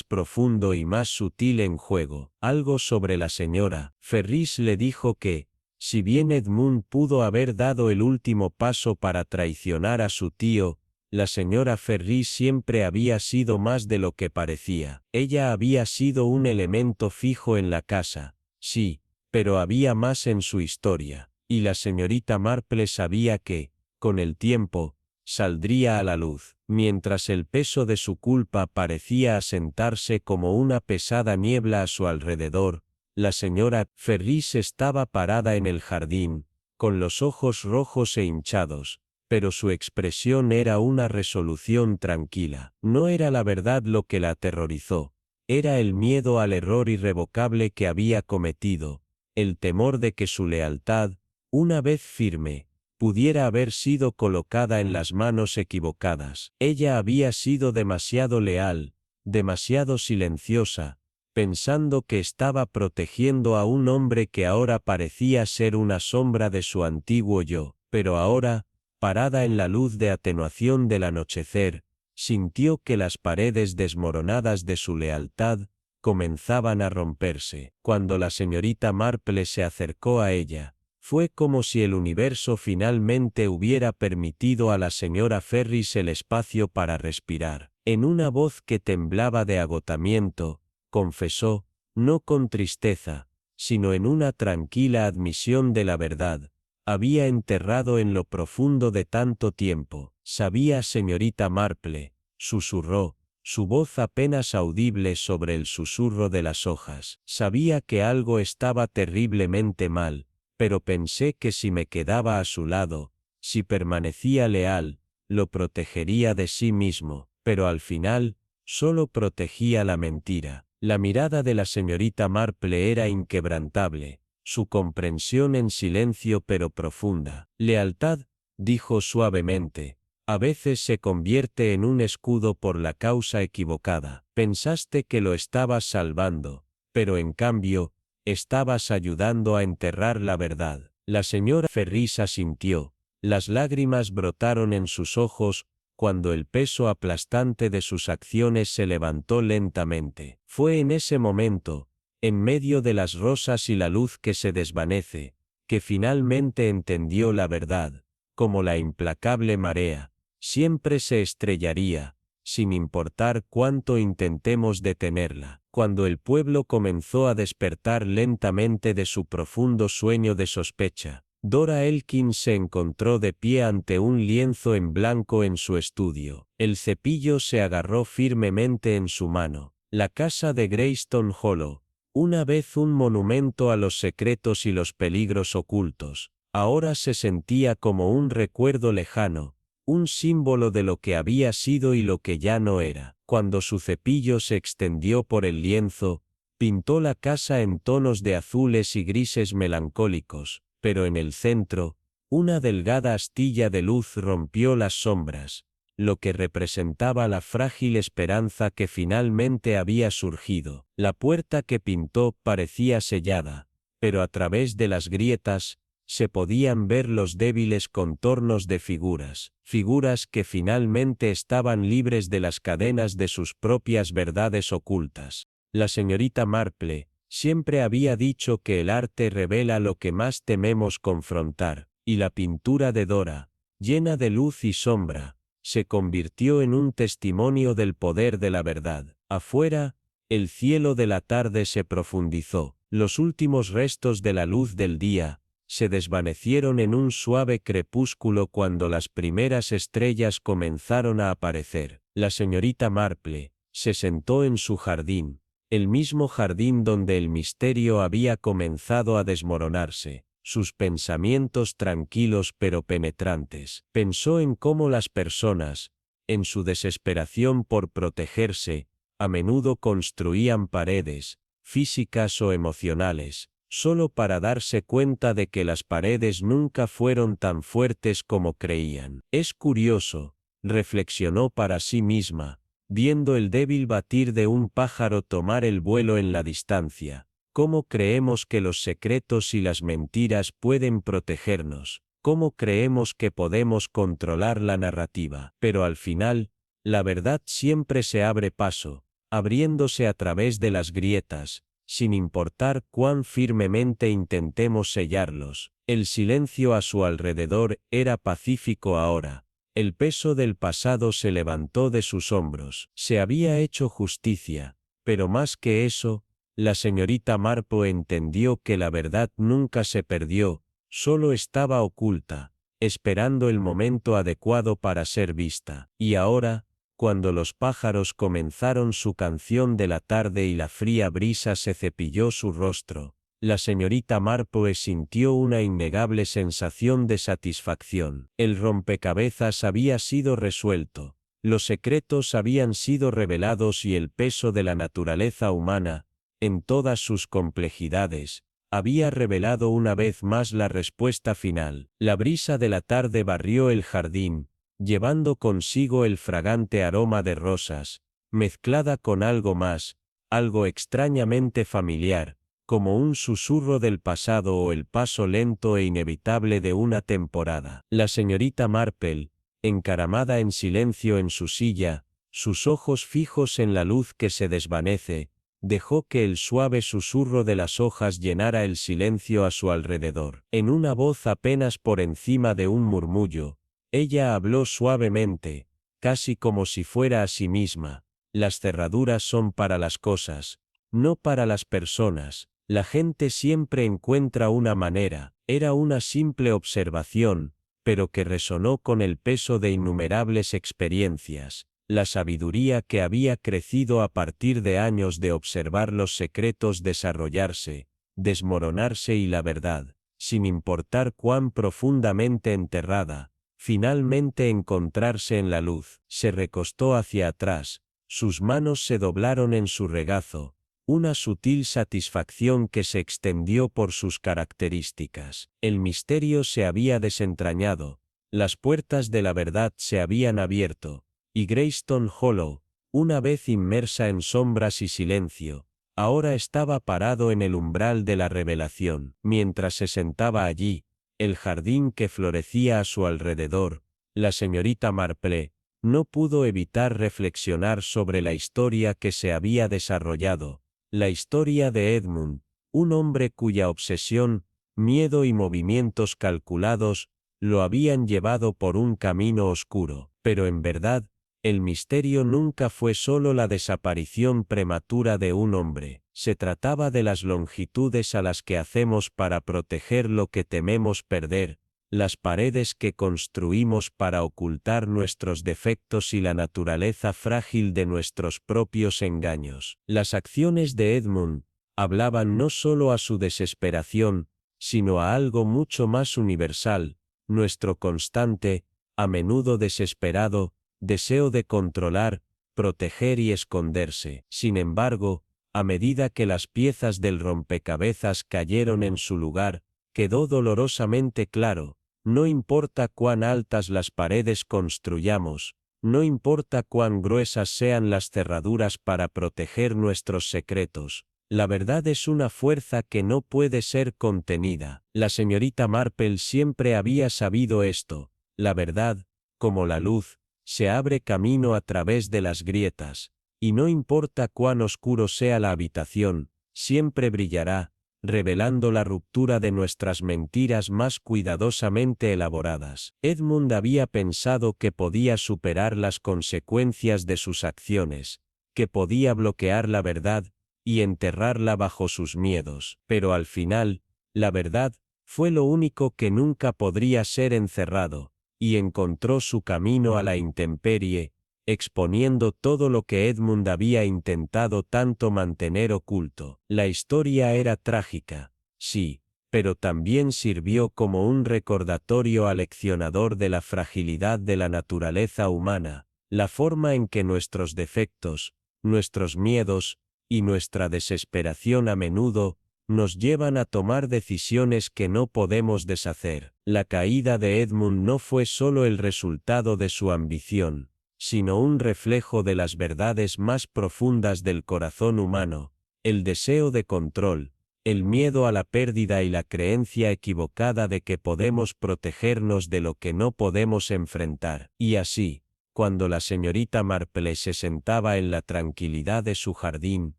profundo y más sutil en juego. Algo sobre la señora Ferris le dijo que, si bien Edmund pudo haber dado el último paso para traicionar a su tío, la señora Ferris siempre había sido más de lo que parecía. Ella había sido un elemento fijo en la casa, sí, pero había más en su historia, y la señorita Marple sabía que, con el tiempo, saldría a la luz. Mientras el peso de su culpa parecía asentarse como una pesada niebla a su alrededor, la señora Ferris estaba parada en el jardín, con los ojos rojos e hinchados, pero su expresión era una resolución tranquila. No era la verdad lo que la aterrorizó, era el miedo al error irrevocable que había cometido, el temor de que su lealtad, una vez firme, pudiera haber sido colocada en las manos equivocadas. Ella había sido demasiado leal, demasiado silenciosa, pensando que estaba protegiendo a un hombre que ahora parecía ser una sombra de su antiguo yo, pero ahora, parada en la luz de atenuación del anochecer, sintió que las paredes desmoronadas de su lealtad comenzaban a romperse. Cuando la señorita Marple se acercó a ella, fue como si el universo finalmente hubiera permitido a la señora Ferris el espacio para respirar. En una voz que temblaba de agotamiento, confesó, no con tristeza, sino en una tranquila admisión de la verdad: había enterrado en lo profundo de tanto tiempo. Sabía, señorita Marple, susurró, su voz apenas audible sobre el susurro de las hojas. Sabía que algo estaba terriblemente mal, pero pensé que si me quedaba a su lado, si permanecía leal, lo protegería de sí mismo, pero al final, solo protegía la mentira. La mirada de la señorita Marple era inquebrantable, su comprensión en silencio pero profunda. Lealtad, dijo suavemente, a veces se convierte en un escudo por la causa equivocada. Pensaste que lo estabas salvando, pero en cambio, estabas ayudando a enterrar la verdad. La señora Ferris asintió, las lágrimas brotaron en sus ojos, cuando el peso aplastante de sus acciones se levantó lentamente. Fue en ese momento, en medio de las rosas y la luz que se desvanece, que finalmente entendió la verdad, como la implacable marea, siempre se estrellaría, sin importar cuánto intentemos detenerla. Cuando el pueblo comenzó a despertar lentamente de su profundo sueño de sospecha, Dora Elkins se encontró de pie ante un lienzo en blanco en su estudio. El cepillo se agarró firmemente en su mano. La casa de Greystone Hollow, una vez un monumento a los secretos y los peligros ocultos, ahora se sentía como un recuerdo lejano, un símbolo de lo que había sido y lo que ya no era. Cuando su cepillo se extendió por el lienzo, pintó la casa en tonos de azules y grises melancólicos, pero en el centro, una delgada astilla de luz rompió las sombras, lo que representaba la frágil esperanza que finalmente había surgido. La puerta que pintó parecía sellada, pero a través de las grietas, se podían ver los débiles contornos de figuras que finalmente estaban libres de las cadenas de sus propias verdades ocultas. La señorita Marple siempre había dicho que el arte revela lo que más tememos confrontar, y la pintura de Dora, llena de luz y sombra, se convirtió en un testimonio del poder de la verdad. Afuera, el cielo de la tarde se profundizó, los últimos restos de la luz del día se desvanecieron en un suave crepúsculo cuando las primeras estrellas comenzaron a aparecer. La señorita Marple se sentó en su jardín, el mismo jardín donde el misterio había comenzado a desmoronarse. Sus pensamientos tranquilos pero penetrantes. Pensó en cómo las personas, en su desesperación por protegerse, a menudo construían paredes, físicas o emocionales, solo para darse cuenta de que las paredes nunca fueron tan fuertes como creían. Es curioso, reflexionó para sí misma, viendo el débil batir de un pájaro tomar el vuelo en la distancia. ¿Cómo creemos que los secretos y las mentiras pueden protegernos? ¿Cómo creemos que podemos controlar la narrativa? Pero al final, la verdad siempre se abre paso, abriéndose a través de las grietas, sin importar cuán firmemente intentemos sellarlos. El silencio a su alrededor era pacífico ahora. El peso del pasado se levantó de sus hombros. Se había hecho justicia, pero más que eso, la señorita Marple entendió que la verdad nunca se perdió, solo estaba oculta, esperando el momento adecuado para ser vista. Y ahora, cuando los pájaros comenzaron su canción de la tarde y la fría brisa se cepilló su rostro, la señorita Marple sintió una innegable sensación de satisfacción. El rompecabezas había sido resuelto, los secretos habían sido revelados y el peso de la naturaleza humana, en todas sus complejidades, había revelado una vez más la respuesta final. La brisa de la tarde barrió el jardín, llevando consigo el fragante aroma de rosas, mezclada con algo más, algo extrañamente familiar, como un susurro del pasado o el paso lento e inevitable de una temporada. La señorita Marple, encaramada en silencio en su silla, sus ojos fijos en la luz que se desvanece, dejó que el suave susurro de las hojas llenara el silencio a su alrededor. En una voz apenas por encima de un murmullo, ella habló suavemente, casi como si fuera a sí misma. Las cerraduras son para las cosas, no para las personas. La gente siempre encuentra una manera. Era una simple observación, pero que resonó con el peso de innumerables experiencias. La sabiduría que había crecido a partir de años de observar los secretos desarrollarse, desmoronarse y la verdad, sin importar cuán profundamente enterrada, finalmente encontrarse en la luz. Se recostó hacia atrás, sus manos se doblaron en su regazo, una sutil satisfacción que se extendió por sus características. El misterio se había desentrañado, las puertas de la verdad se habían abierto, y Greystone Hollow, una vez inmersa en sombras y silencio, ahora estaba parado en el umbral de la revelación. Mientras se sentaba allí, el jardín que florecía a su alrededor, la señorita Marple no pudo evitar reflexionar sobre la historia que se había desarrollado, la historia de Edmund, un hombre cuya obsesión, miedo y movimientos calculados lo habían llevado por un camino oscuro. Pero en verdad, el misterio nunca fue solo la desaparición prematura de un hombre. Se trataba de las longitudes a las que hacemos para proteger lo que tememos perder, las paredes que construimos para ocultar nuestros defectos y la naturaleza frágil de nuestros propios engaños. Las acciones de Edmund hablaban no solo a su desesperación, sino a algo mucho más universal, nuestro constante, a menudo desesperado, deseo de controlar, proteger y esconderse. Sin embargo, a medida que las piezas del rompecabezas cayeron en su lugar, quedó dolorosamente claro, no importa cuán altas las paredes construyamos, no importa cuán gruesas sean las cerraduras para proteger nuestros secretos, La verdad es una fuerza que no puede ser contenida. La señorita Marple siempre había sabido esto. La verdad, como la luz, se abre camino a través de las grietas, y no importa cuán oscuro sea la habitación, siempre brillará, revelando la ruptura de nuestras mentiras más cuidadosamente elaboradas. Edmund había pensado que podía superar las consecuencias de sus acciones, que podía bloquear la verdad y enterrarla bajo sus miedos, pero al final, la verdad fue lo único que nunca podría ser encerrado, y encontró su camino a la intemperie, exponiendo todo lo que Edmund había intentado tanto mantener oculto. La historia era trágica, sí, pero también sirvió como un recordatorio aleccionador de la fragilidad de la naturaleza humana, la forma en que nuestros defectos, nuestros miedos, y nuestra desesperación a menudo, nos llevan a tomar decisiones que no podemos deshacer. La caída de Edmund no fue solo el resultado de su ambición, sino un reflejo de las verdades más profundas del corazón humano, el deseo de control, el miedo a la pérdida y la creencia equivocada de que podemos protegernos de lo que no podemos enfrentar. Y así, cuando la señorita Marple se sentaba en la tranquilidad de su jardín,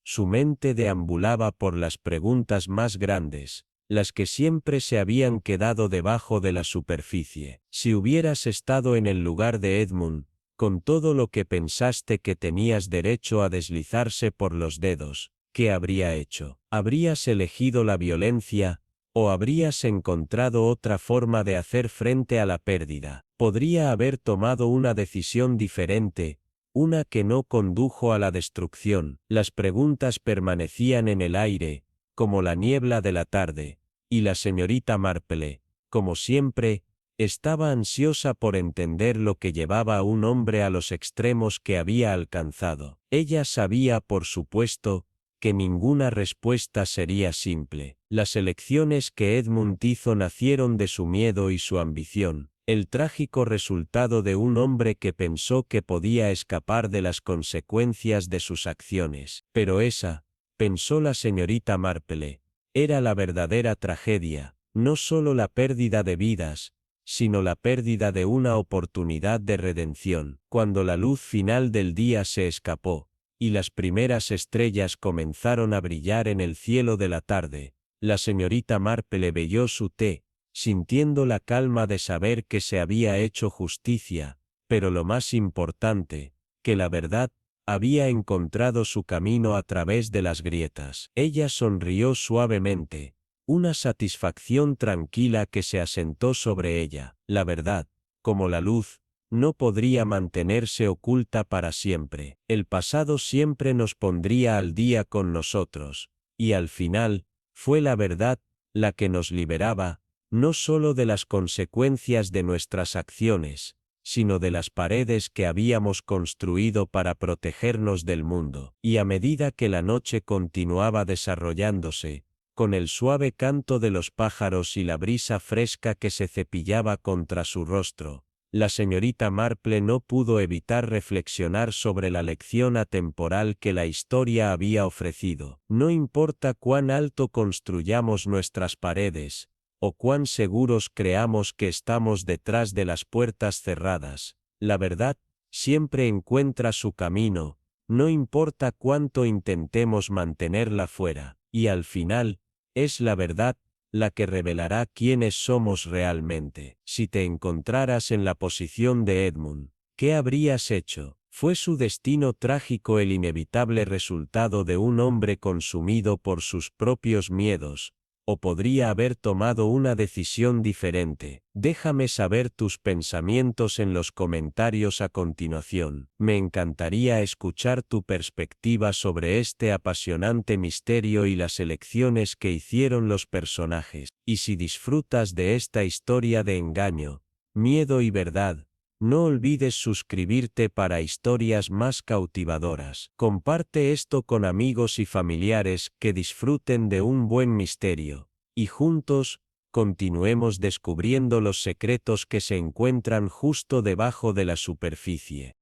su mente deambulaba por las preguntas más grandes, las que siempre se habían quedado debajo de la superficie. Si hubieras estado en el lugar de Edmund, con todo lo que pensaste que tenías derecho a deslizarse por los dedos, ¿qué habría hecho? ¿Habrías elegido la violencia, o habrías encontrado otra forma de hacer frente a la pérdida? Podría haber tomado una decisión diferente, una que no condujo a la destrucción. Las preguntas permanecían en el aire, como la niebla de la tarde, y la señorita Marple, como siempre, estaba ansiosa por entender lo que llevaba a un hombre a los extremos que había alcanzado. Ella sabía, por supuesto, que ninguna respuesta sería simple. Las elecciones que Edmund hizo nacieron de su miedo y su ambición, el trágico resultado de un hombre que pensó que podía escapar de las consecuencias de sus acciones. Pero esa, pensó la señorita Marple, era la verdadera tragedia, no solo la pérdida de vidas, sino la pérdida de una oportunidad de redención. Cuando la luz final del día se escapó, y las primeras estrellas comenzaron a brillar en el cielo de la tarde, la señorita Marple bebió su té, sintiendo la calma de saber que se había hecho justicia, pero lo más importante, que la verdad había encontrado su camino a través de las grietas. Ella sonrió suavemente, una satisfacción tranquila que se asentó sobre ella. La verdad, como la luz, no podría mantenerse oculta para siempre. El pasado siempre nos pondría al día con nosotros, y al final, fue la verdad la que nos liberaba, no solo de las consecuencias de nuestras acciones, sino de las paredes que habíamos construido para protegernos del mundo. Y a medida que la noche continuaba desarrollándose, con el suave canto de los pájaros y la brisa fresca que se cepillaba contra su rostro, la señorita Marple no pudo evitar reflexionar sobre la lección atemporal que la historia había ofrecido. No importa cuán alto construyamos nuestras paredes, o cuán seguros creamos que estamos detrás de las puertas cerradas, la verdad siempre encuentra su camino, no importa cuánto intentemos mantenerla fuera, y al final, es la verdad la que revelará quiénes somos realmente. Si te encontraras en la posición de Edmund, ¿qué habrías hecho? ¿Fue su destino trágico el inevitable resultado de un hombre consumido por sus propios miedos, o podría haber tomado una decisión diferente? Déjame saber tus pensamientos en los comentarios a continuación. Me encantaría escuchar tu perspectiva sobre este apasionante misterio y las elecciones que hicieron los personajes. Y si disfrutas de esta historia de engaño, miedo y verdad, no olvides suscribirte para historias más cautivadoras. Comparte esto con amigos y familiares que disfruten de un buen misterio, y juntos, continuemos descubriendo los secretos que se encuentran justo debajo de la superficie.